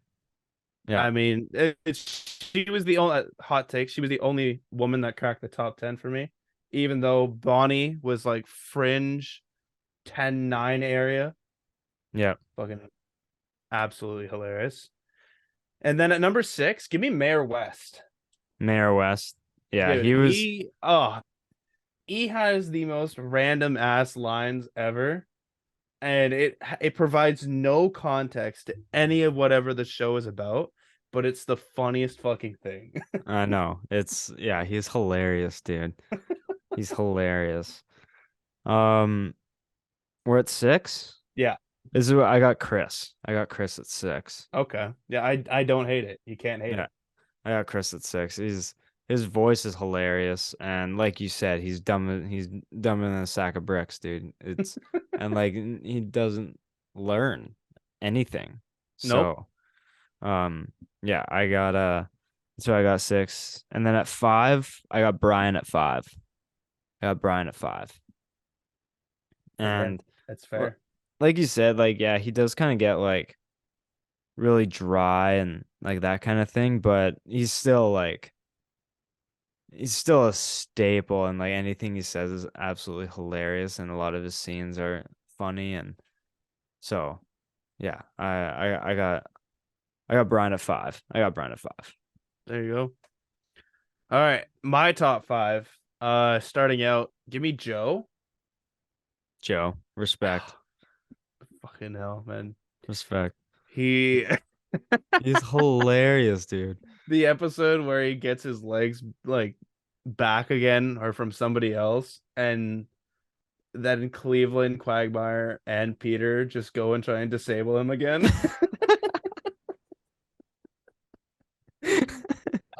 Yeah, I mean, she was the only hot take. She was the only woman that cracked the top 10 for me, even though Bonnie was like fringe 10-9 area. yeah. Fucking absolutely hilarious. And then at number 6, give me Mayor West. Mayor West. Yeah, Dude, he was. he has the most random ass lines ever, and it provides no context to any of whatever the show is about, but it's the funniest fucking thing. I know. Yeah, he's hilarious, dude. He's hilarious. Um, we're at 6. Yeah. This is what I got Chris. I got Chris at 6. Okay. Yeah, I don't hate it. You can't hate Yeah, it. I got Chris at 6. His voice is hilarious, and like you said, he's dumber than a sack of bricks, dude. And like he doesn't learn anything. Nope. So, yeah, so I got 6, and then at 5, I got Brian at 5. I got Brian at 5, Okay. and That's fair. like you said, like yeah, he does kind of get like really dry and like that kind of thing, but he's still like he's still a staple, and like anything he says is absolutely hilarious, and a lot of his scenes are funny, and so yeah, I got Brian at 5. I got Brian at 5. There you go. All right, my top five. Starting out, give me Joe. Joe, respect, Fucking hell, man. respect. He He's hilarious, dude. the episode where he gets his legs like back again or from somebody else, and then Cleveland, Quagmire, and Peter just go and try and disable him again.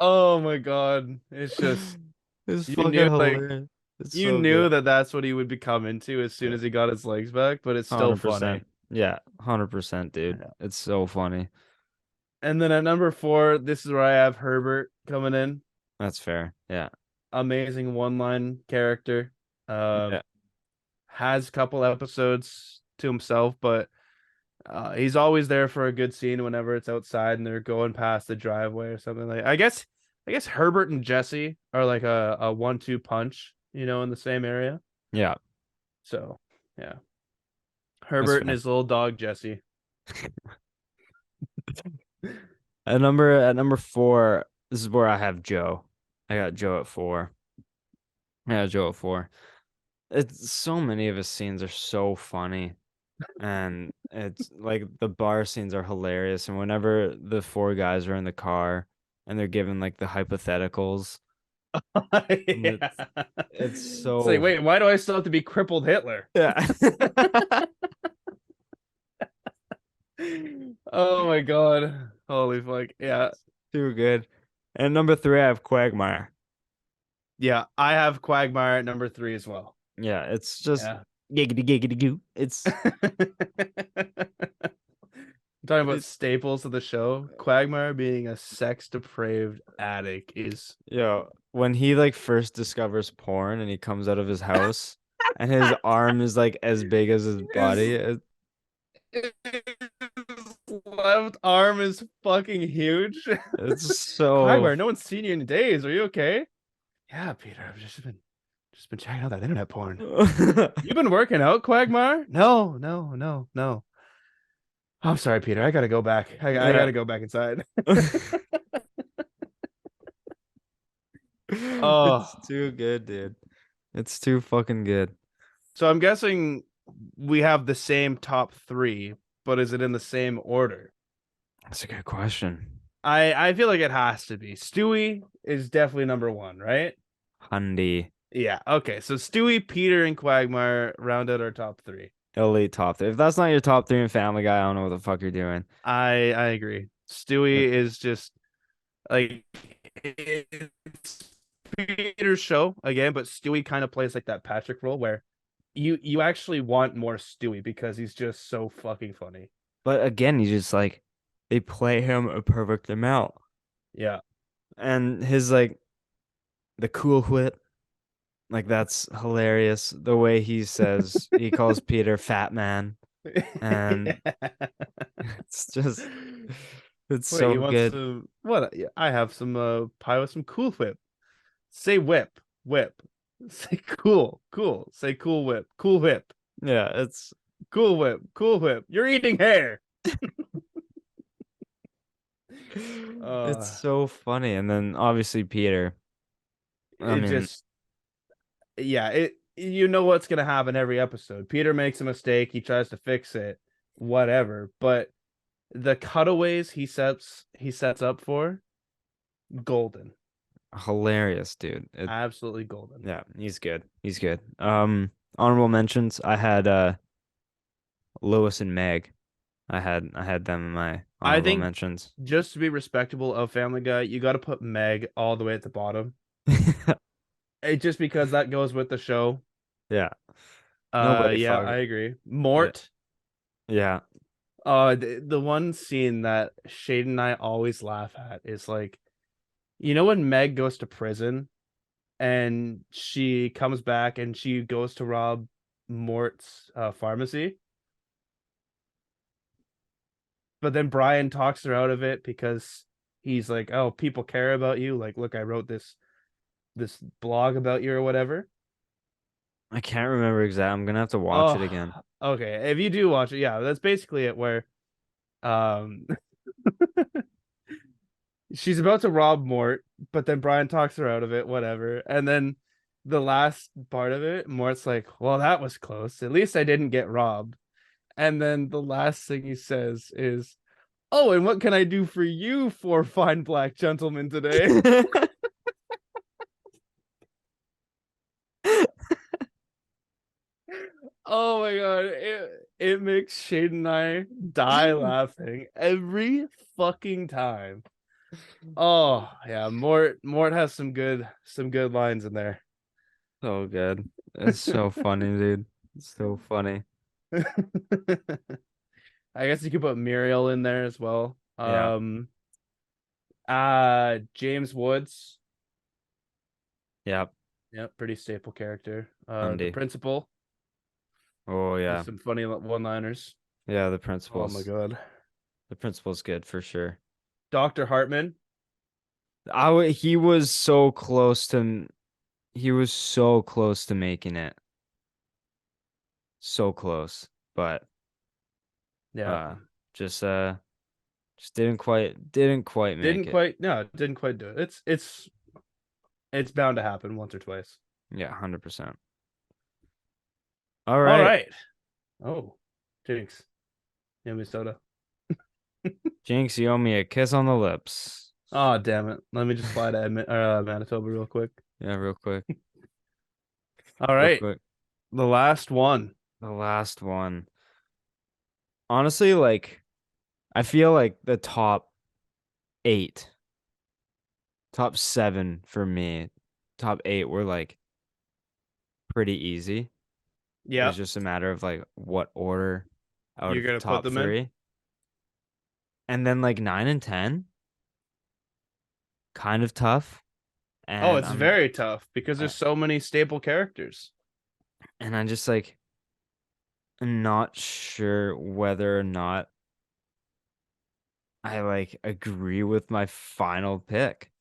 Oh my god, it's just It's you fucking knew like hilarious. It's you so knew good. that that's what he would become into as soon Yeah, as he got his legs back, but it's still funny. 100%. Yeah, 100%, dude. Yeah. It's so funny. And then at number four, this is where I have Herbert coming in. That's fair. Yeah. Amazing one-line character. Uh, Yeah. has a couple episodes to himself, but he's always there for a good scene whenever it's outside and they're going past the driveway or something like. I guess Herbert and Jesse are like a 1-2 punch, in the same area. Yeah. So yeah, That's Herbert and fair. his little dog Jesse. At number 4, this is where I have Joe. I got Joe at 4. I got Joe at 4. It's so many of his scenes are so funny. And it's like the bar scenes are hilarious. And whenever the four guys are in the car and they're given like the hypotheticals, and Yeah. it's It's like, so wait, why do I still have to be crippled Hitler? yeah. Oh my god. Holy fuck. Yeah. Too good. And number 3, I have Quagmire. Yeah. I have Quagmire at number three as well. Yeah, it's just Yeah. giggity giggity goo. Talking about It's staples of the show, Quagmire being a sex depraved addict is when he like first discovers porn and he comes out of his house and his arm is like as big as his his, body. his left arm is fucking huge. It's so Quagmire, no one's seen you in days. Are you okay? Yeah, Peter, I've just been checking out that internet porn. You've been working out, Quagmire? No, no, no, no. I'm sorry, Peter. I gotta go back. I yeah. gotta go back inside. Oh, It's too good, dude. It's too fucking good. so I'm guessing we have the same top three, but is it in the same order? That's a good question. I feel like it has to be. Stewie is definitely number one, right? Hundy, Yeah. Okay. So Stewie, Peter, and Quagmire round out our top three. elite top 3. If that's not your top 3 in Family Guy, I don't know what the fuck you're doing. I agree. Yeah. Stewie is just like it's Peter's show again, but Stewie kind of plays like that Patrick role where you actually want more Stewie because he's just so fucking funny. But again, you just like they play him a perfect amount. Yeah. And his like the cool whip, like that's hilarious. The way he says he calls Peter fat man, and it's just it's Wait, so you want good. some what? Yeah, I have some pie with some cool whip. Say whip, whip. Say cool, cool. Say cool whip, cool whip, Yeah, it's cool whip, cool whip. You're eating hair. it's Uh so funny. And then obviously Peter. I it mean, just yeah, it you know what's gonna happen every episode. Peter makes a mistake, he tries to fix it, whatever. But the cutaways he sets up for golden. hilarious, dude. Absolutely golden. Yeah, he's good. He's good. Honorable mentions. I had Lewis and Meg. I had them in my I honorable think mentions. just to be respectable of Family Guy, you got to put Meg all the way at the bottom. Just because that goes with the show. Yeah, nobody Yeah, fuck. I agree. Yeah, Mort. yeah. The one scene that Shade and I always laugh at is like, when Meg goes to prison and she comes back and she goes to rob Mort's pharmacy, but then Brian talks her out of it because he's like, "Oh, people care about you. Like, look, I wrote this this blog about you or whatever. I can't remember exactly. I'm gonna have to watch it Oh, again. okay. If you do watch it, yeah, that's basically it. Where um she's about to rob Mort, but then Brian talks her out of it, whatever. And then the last part of it, Mort's like, "Well, that was close. At least I didn't get robbed." And then the last thing he says is, "Oh, and what can I do for you, four fine black gentlemen today?" Oh my god, it makes Shade and I die laughing every fucking time. Oh yeah, Mort has some good lines in there. So good. It's so funny, dude. It's so funny. I guess you could put Muriel in there as well. Yeah, James Woods. yeah. Yeah, pretty staple character. The Andy. principal Oh has yeah. some funny one-liners. Yeah, the Oh my principal's god. the principal's good for sure. Dr. Hartman. He was so close to he was so close to making it. So close. But Yeah. uh just uh just didn't quite make Didn't it. quite no, didn't quite do it. It's bound to happen once or twice. Yeah, 100%. All All right. right. Oh, Jinx. Yummy soda. Jinx, you owe me a kiss on the lips. Oh, damn it. Let me just fly to Manitoba real quick. Yeah, real quick. All Real right. quick. The last one. The last one. Honestly, like I feel like the top eight, top seven for me, top eight were like pretty easy. It Yeah. was just a matter of like what order out You're of the gonna put top them in? three. And then like nine and 10, kind of tough. Oh, And it's very tough because uh, there's so many staple characters. I'm just like not sure whether or not I like agree with my final pick.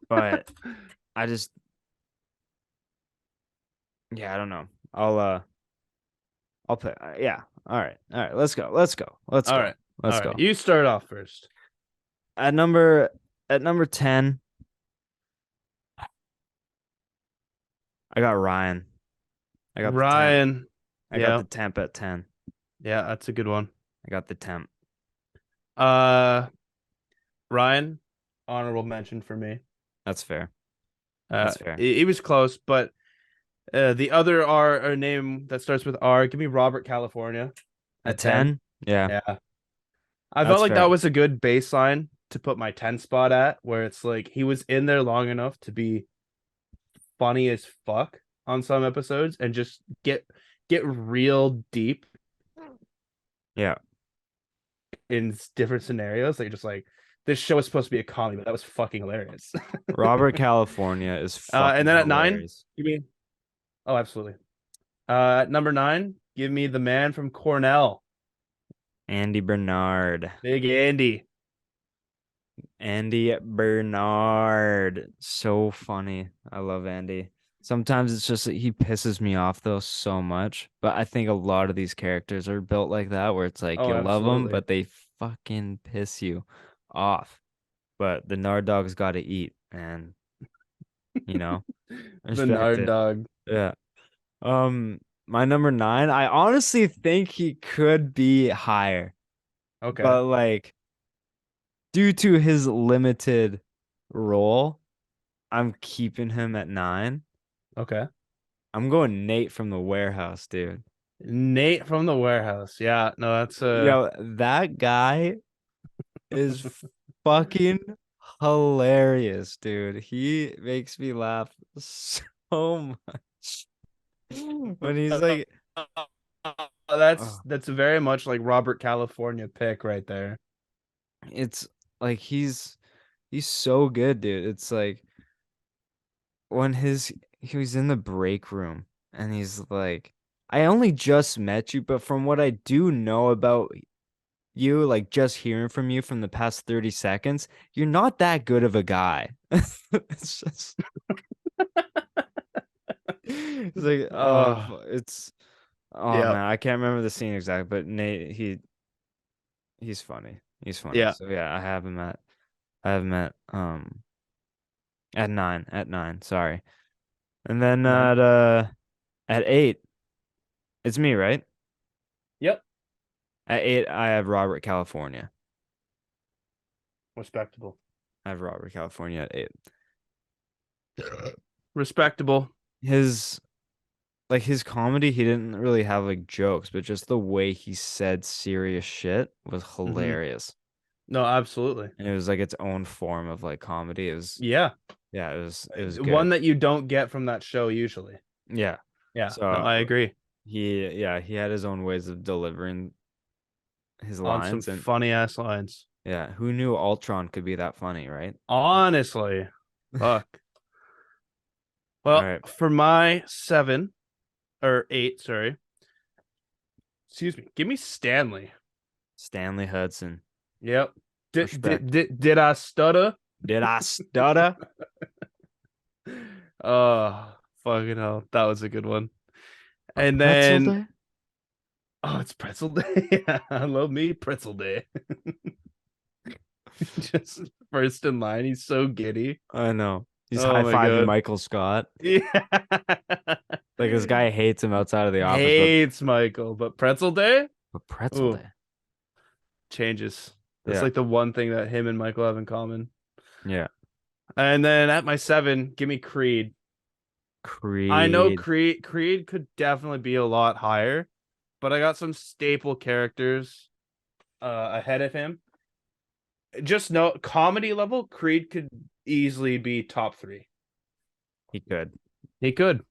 But I just yeah, I don't know. I'll pick yeah. All right. All right. Let's go. Let's go. Let's All go. right. Let's All right. go. You start off first. At number 10, I got Ryan. I got the temp. Ryan. I got the Yeah. temp at 10. Yeah, that's a good one. I got the temp. Uh Ryan, honorable mention for me. That's fair. That's fair. He was close, but the other R or name that starts with R, give me Robert California A at 10. 10? Yeah, Yeah. I felt that's like that fair. was a good baseline to put my 10 spot at, where it's like he was in there long enough to be funny as fuck on some episodes and just get real deep Yeah. in different scenarios. Like just like this show is supposed to be a comedy, but that was fucking hilarious. Robert California is And fucking then at 9, hilarious. give me oh absolutely. At number 9, give me the man from Cornell, Andy Bernard. Big Andy. Andy Bernard. So funny. I love Andy. Sometimes it's just that he pisses me off though so much. But I think a lot of these characters are built like that where it's like Oh, you love them, absolutely. but they fucking piss you off. But the Nard Dog's got to eat and, you know, The respect Nard it. Dog. Yeah. My number 9, I honestly think he could be higher, Okay. but like due to his limited role, I'm keeping him at 9. Okay. I'm going Nate from the warehouse, dude. Nate from the warehouse. Yeah, no, that's Yo, that guy is fucking hilarious, dude. He makes me laugh so much when he's like, that's oh, that's very much like Robert California pick right there. it's like he's so good, dude. It's like when he was in the break room and he's like, I only just met you, but from what I do know about you, like just hearing from you from the past 30 seconds, you're not that good of a guy. It's just it's like Oh, it's oh yeah, man, I can't remember the scene exactly, but Nate he's funny. He's funny. yeah. So yeah, I have him at nine, sorry. And then Nine. at eight, it's me, right? Yep. At eight, I have Robert California. Respectable. I have Robert California at eight. Respectable. His his comedy, he didn't really have like jokes, but just the way he said serious shit was Hmm. hilarious. No, absolutely. And it was like its own form of like comedy. It was Yeah. yeah, it was One good. that you don't get from that show usually. Yeah. Yeah. No, So I agree. he had his own ways of delivering his On some lines and funny ass lines. yeah, who knew Ultron could be that funny, right? Honestly. Fuck. All Well, right. for my seven or eight, sorry. Excuse me. Give me Stanley. Stanley Hudson. Yep. Did did Respect. did, did I stutter? Did I stutter? Oh, fucking hell. That was a good one. A And pretzel then day? oh, it's pretzel day. I love me pretzel day. Just first in line. He's so giddy. I know. He's Oh my high-fiving god. Michael Scott. Yeah. Like this guy hates him outside of the office, Hates Michael, but pretzel day? but pretzel Ooh, day. changes. That's Yeah. like the one thing that him and Michael have in common. Yeah. And then at my seven, give me Creed. I know Creed. Creed could definitely be a lot higher, but I got some staple characters ahead of him. Just know comedy level, Creed could easily be top three. He could. He could.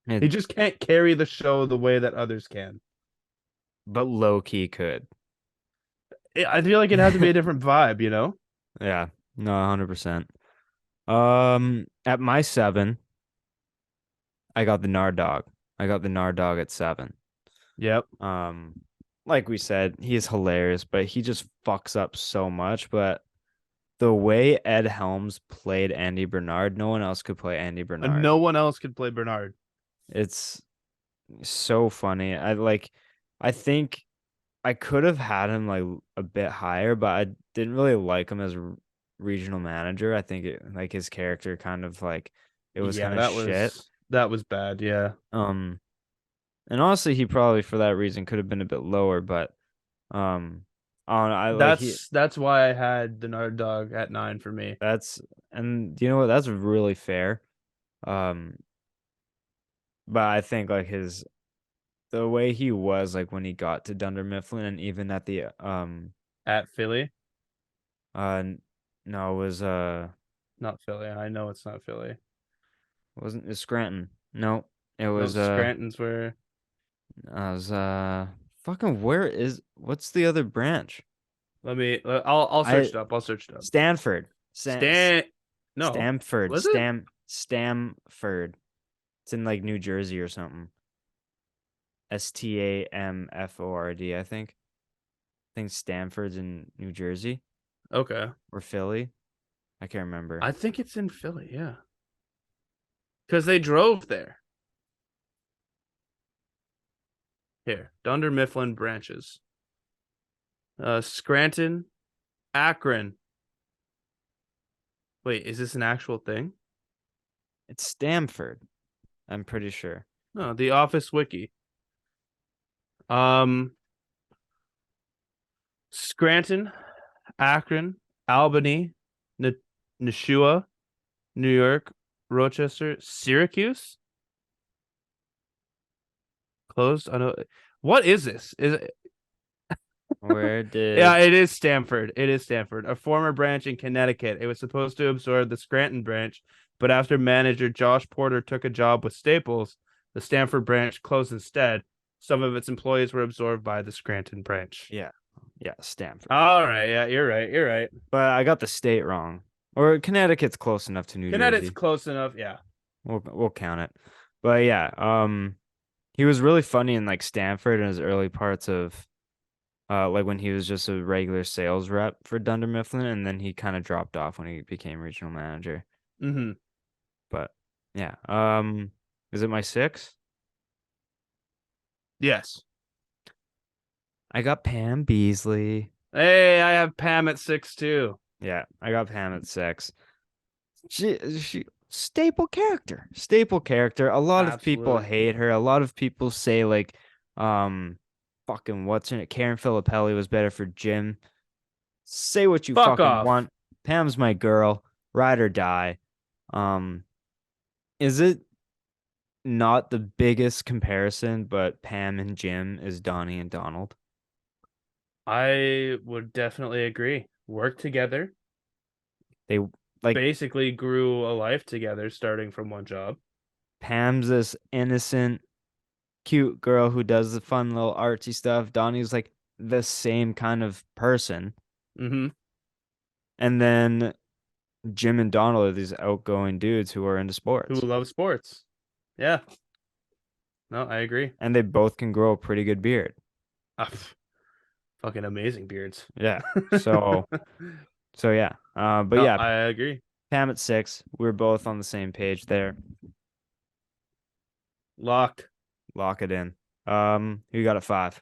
It, He just can't carry the show the way that others can. but low key could. I feel like it has to be a different vibe, you know? Yeah. No, 100%. At my seven, I got the Nard Dog. I got the Nard Dog at seven. Yep. Um, like we said, he's hilarious, but he just fucks up so much. But the way Ed Helms played Andy Bernard, no one else could play Andy Bernard. No one else could play Bernard. It's so funny. I think I could have had him like a bit higher, but I didn't really like him as regional manager. I think like his character kind of like it was Yeah, kind of shit. that was bad. Yeah. Um, and honestly, he probably for that reason could have been a bit lower, but um, on I like he That's why I had the Nard Dog at nine for me. that's and you know what, that's really fair. Um, but I think like his the way he was like when he got to Dunder Mifflin and even at the At Philly. uh no, it was Not Philly. I know it's not Philly. wasn't it Scranton? No, it No, was Scranton's where I was fucking where is what's the other branch? I'll search I it up. I'll search it up. Stanford. Stan No. Stamford. Was it? Stamford. It's in like New Jersey or something. Stamford, I think. I think Stamford's in New Jersey Okay. or Philly. I can't remember. I think it's in Philly, yeah. Because they drove there. Here. Dunder Mifflin branches. Scranton, Akron. Wait, is this an actual thing? It's Stamford. I'm pretty sure. No, the Office Wiki. Um, Scranton, Akron, Albany, N Nashua, New York, Rochester, Syracuse. Closed. I know. What is this? Is it? Where Yeah, did it is Stanford. It is Stanford, a former branch in Connecticut. It was supposed to absorb the Scranton branch, but after manager Josh Porter took a job with Staples, the Stanford branch closed instead. Some of its employees were absorbed by the Scranton branch. yeah. Yeah, Stamford. All right, yeah, you're right. You're right. But I got the state wrong. Or Connecticut's close enough to New Connecticut's Jersey. close enough. Yeah. We'll count it. But yeah, he was really funny in like Stanford in his early parts of like when he was just a regular sales rep for Dunder Mifflin, and then he kind of dropped off when he became regional manager. Mm-hmm. But yeah, is it my six? Yes. I got Pam Beasley. Hey, I have Pam at 6 too. Yeah, I got Pam at six. She staple character. A lot of people Absolutely. hate her. A lot of people say like, fucking what's in it? Karen Filippelli was better for Jim. Say what you Fuck fucking off. want. Pam's my girl. Ride or die. Um, is it not the biggest comparison, but Pam and Jim is Donnie and Donald? I would definitely agree. Work together. They like Basically grew a life together starting from one job. Pam's this innocent, cute girl who does the fun little artsy stuff. Donnie's like the same kind of person. Mm-hmm. And then Jim and Donald are these outgoing dudes who are into Who sports. love sports. Yeah. No, I agree. And they both can grow a pretty good beard. Ah, fucking amazing beards. Yeah. So yeah. But No, yeah, I agree. Pam at six. We're both on the same page there. Locked. Lock it in. Who you got at five?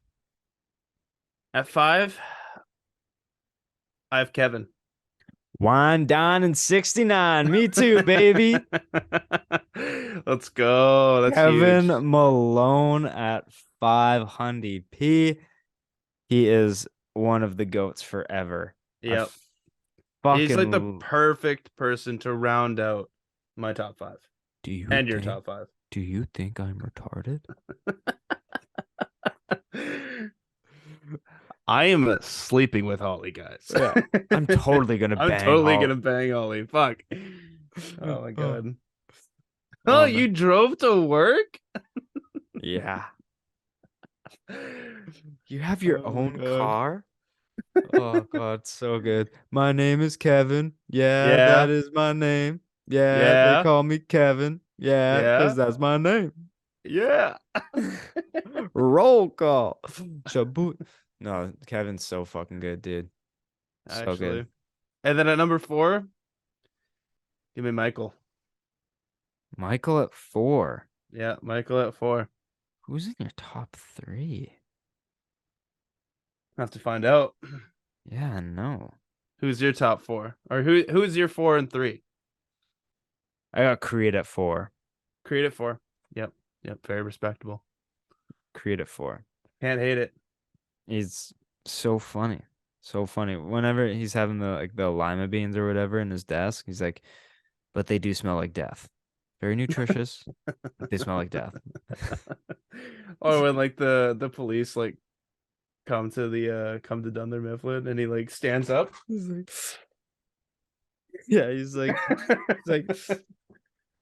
At 5, I have Kevin. Wine, dine, and 69. Me too, baby. Let's go. That's Kevin huge. Malone at 500 P. He is one of the goats forever. I Yep. He's like the fucking perfect person to round out my top 5 do you and your think top 5. do you think I'm retarded? I am sleeping with Holly, guys. Yeah. I'm totally gonna I'm bang totally Holly. gonna bang Holly. Fuck. Oh my Oh, god. Oh, oh man. you drove to work? Yeah. You have your Oh my own god. car? Oh God, so good. My name is Kevin. Yeah, that Yeah. is my name. Yeah, they Yeah. call me Kevin. Yeah, because Yeah. that's my name. Yeah. Roll call. Shaboot. No, Kevin's so fucking good, dude. So good. Actually. And then at number 4, give me Michael. Michael at four. Yeah, Michael at 4. Who's in your top three? Have to find out. Yeah, no. Who's your top 4? Or who's your 4 and 3? I got Creed at four. Create it 4. Yep. Yep. Very respectable. Creed at four. Can't hate it. He's so funny. So funny. Whenever he's having the lima beans or whatever in his desk, he's like, but they do smell like death. Very nutritious. But they smell like death. Or when like the police like come to Dunder Mifflin and he like stands up. He's like, yeah, he's like,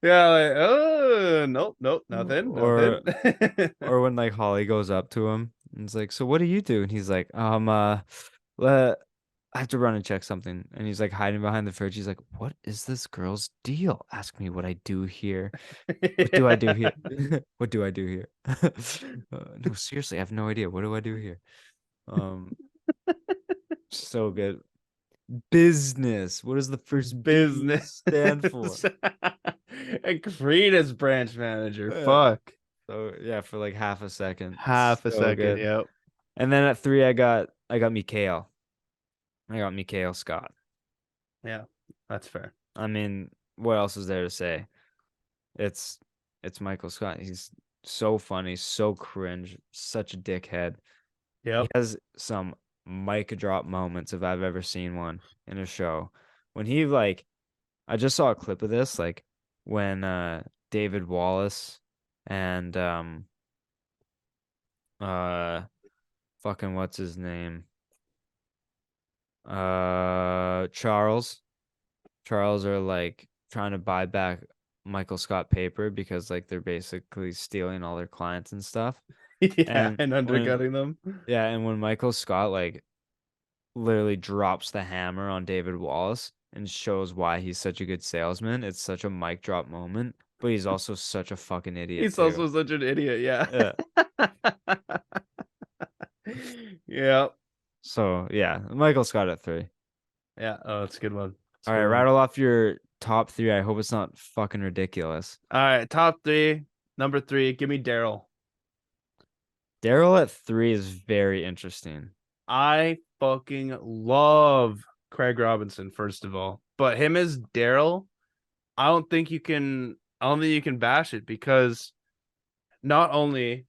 Yeah, like, oh nope, nothing. or when like Holly goes up to him and is like, so what do you do? And he's like, I have to run and check something. And he's like hiding behind the fridge. He's like, what is this girl's deal? Ask me what I do here. What do I do here? What do I do here? No, seriously, I have no idea. What do I do here? Um, so good. Business. What does the first B Business. stand for? And Creed as branch manager. Yeah. Fuck. So yeah, for like half a second. Half a So second, good. yep. And then at three, I got Mikhail. I got Mikhail Scott. Yeah, that's fair. I mean, what else is there to say? It's it's Michael Scott. He's so funny, so cringe, such a dickhead. He Yep. has some mic drop moments if I've ever seen one in a show. When he like I just saw a clip of this, like when David Wallace and uh fucking what's his name? Charles. Charles are like trying to buy back Michael Scott paper because like they're basically stealing all their clients and stuff. Yeah, And and when undercutting them. yeah, and when Michael Scott like literally drops the hammer on David Wallace and shows why he's such a good salesman, it's such a mic drop moment, but he's also such a fucking idiot He's too. also such an idiot, yeah. Yeah. Yeah. So yeah, Michael Scott at 3. Yeah. Oh, it's a good one. It's a All right, good one. rattle off your top 3. I hope it's not fucking ridiculous. All right, top three. Number three, give me Daryl. Daryl at 3 is very interesting. I fucking love Craig Robinson, first of all. But him as Daryl, I don't think you can bash it because not only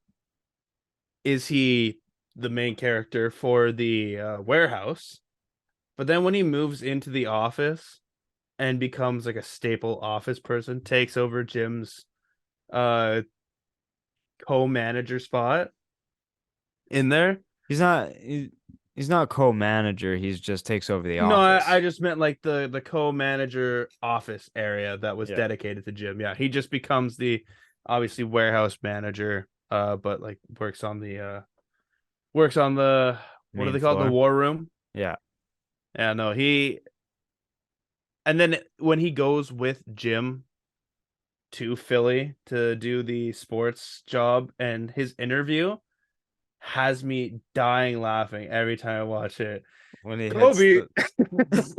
is he the main character for the warehouse, but then when he moves into the office and becomes like a staple office person, takes over Jim's uh co-manager spot in there. He's not co-manager. He's just takes over the No, I office. just meant like the co-manager office area that was Yeah, dedicated to Jim. Yeah, he just becomes the obviously warehouse manager, but like works on the what do main they call it? The floor. war room. Yeah, Yeah, no, he and then when he goes with Jim to Philly to do the sports job and his interview has me dying laughing every time I watch it. when he hits Kobe, the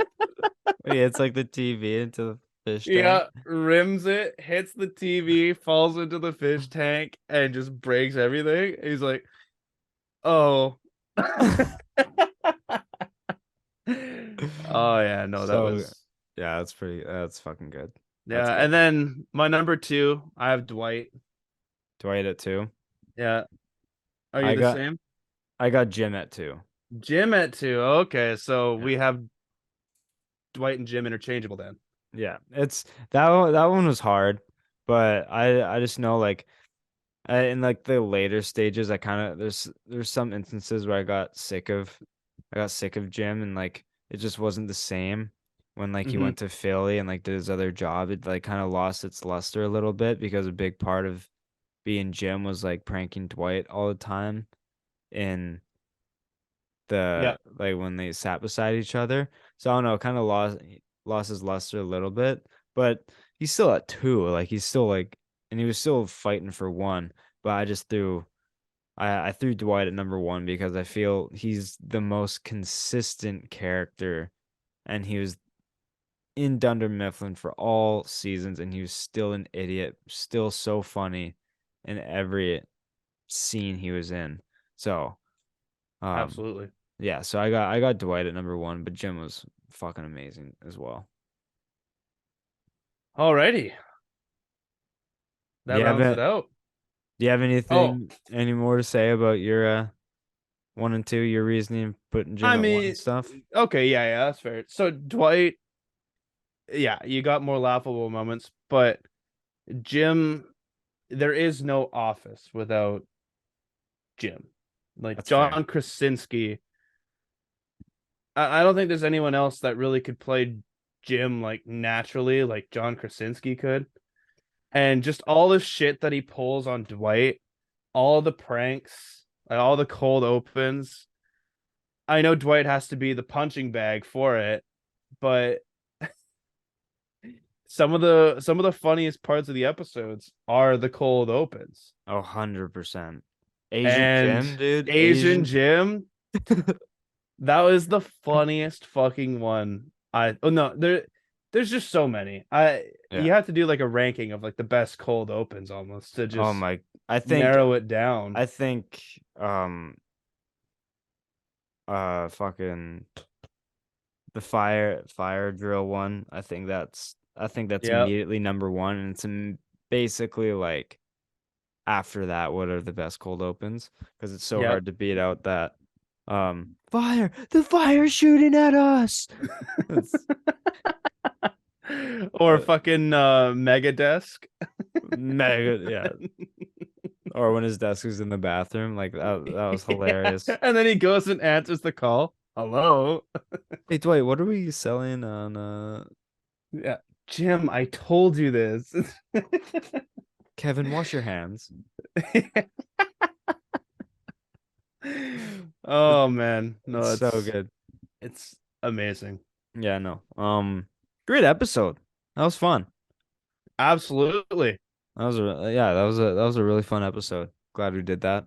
when he hits like the TV into the fish tank. yeah, rims it, hits the TV, falls into the fish tank, and just breaks everything. He's like, "Oh, oh yeah, no, that So was yeah, that's fucking good. That's yeah." good. And then my number two, I have Dwight. Dwight at 2. Yeah, are you I the got same? I got Jim at 2. Jim at two. Okay, so Yeah. we have Dwight and Jim interchangeable then. Yeah. It's that one was hard, but I just know like in like the later stages I kind of there's some instances where I got sick of Jim and like it just wasn't the same when like he Mm-hmm. went to Philly and like did his other job. It like kind of lost its luster a little bit because a big part of being Jim was like pranking Dwight all the time in the Yeah, like when they sat beside each other. So I don't know, kind of lost his luster a little bit, but he's still at 2. Like he's still like, and he was still fighting for 1. But I threw Dwight at number 1 because I feel he's the most consistent character, and he was in Dunder Mifflin for all seasons, and he was still an idiot, still so funny in every scene he was in. So, um, absolutely. yeah, so I got Dwight at number 1, but Jim was fucking amazing as well. Alrighty, Do that you have rounds it it? out. Do you have Oh, any more to say about your 1 and 2, your reasoning putting Jim I at 1 and mean, stuff? okay, yeah, yeah, that's fair. So Dwight, yeah, you got more laughable moments, but Jim, there is no Office without Jim. Like That's fair. John Krasinski, I don't think there's anyone else that really could play Jim like naturally, like John Krasinski could. And just all the shit that he pulls on Dwight, all the pranks, like all the cold opens. I know Dwight has to be the punching bag for it, but some of the funniest parts of the episodes are the cold opens. Oh, 100%. Asian And Jim, dude. Asian Jim, that was the funniest fucking one. I oh no, there's just so many. I Yeah. You have to do like a ranking of like the best cold opens almost to Oh just my. I think narrow it down. I think fucking the fire drill one. I think that's Yeah, immediately number 1, and basically like after that, what are the best cold opens? Because it's so yep. hard to beat out that fire, the fire's shooting at us. It's Or uh, fucking Mega Desk. mega, yeah. Or when his desk is in the bathroom, like that was Yeah. hilarious. And then he goes and answers the call. Hello. Hey Dwight, what are we selling on Yeah. Jim, I told you this. Kevin, wash your hands. It- Oh man. It's No, so good. it's amazing. Yeah, no. Great episode. That was fun. Absolutely. That was a really fun episode. Glad we did that.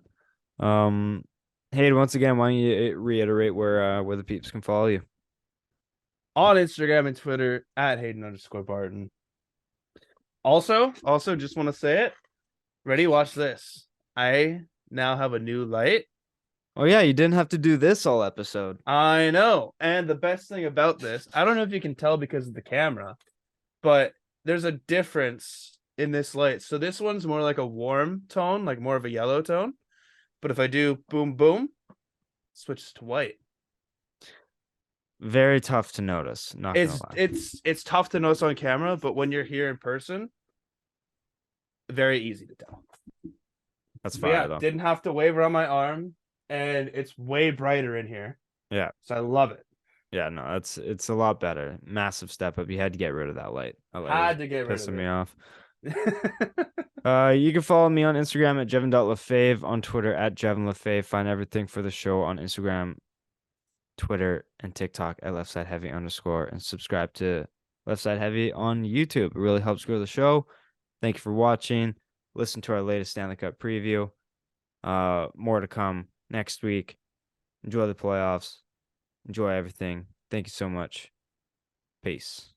Um Hey, once again, why don't you reiterate where the peeps can follow you? On Instagram and Twitter at Hayden_Barton. Also, just want to say it. Ready? Watch this. I now have a new light. Oh yeah, you didn't have to do this all episode. I know. And the best thing about this, I don't know if you can tell because of the camera, but there's a difference in this light. So this one's more like a warm tone, like more of a yellow tone. But if I do boom boom, it switches to white. Very tough to notice, not gonna It's lie. it's it's tough to notice on camera, but when you're here in person, very easy to tell. That's But yeah, fire though. didn't have to wave around my arm, and it's way brighter in here. Yeah. So I love it. Yeah, no, it's a lot better. Massive step up. You had to get rid of that light. That light was Had to get rid of pissing me off. it. You can follow me on Instagram at Jevon.Lefave, on Twitter at JevonLefave. Find everything for the show on Instagram, Twitter, and TikTok at LeftsideHeavy_, and subscribe to Left Side Heavy on YouTube. It really helps grow the show. Thank you for watching. Listen to our latest Stanley Cup preview. More to come next week. Enjoy the playoffs. Enjoy everything. Thank you so much. Peace.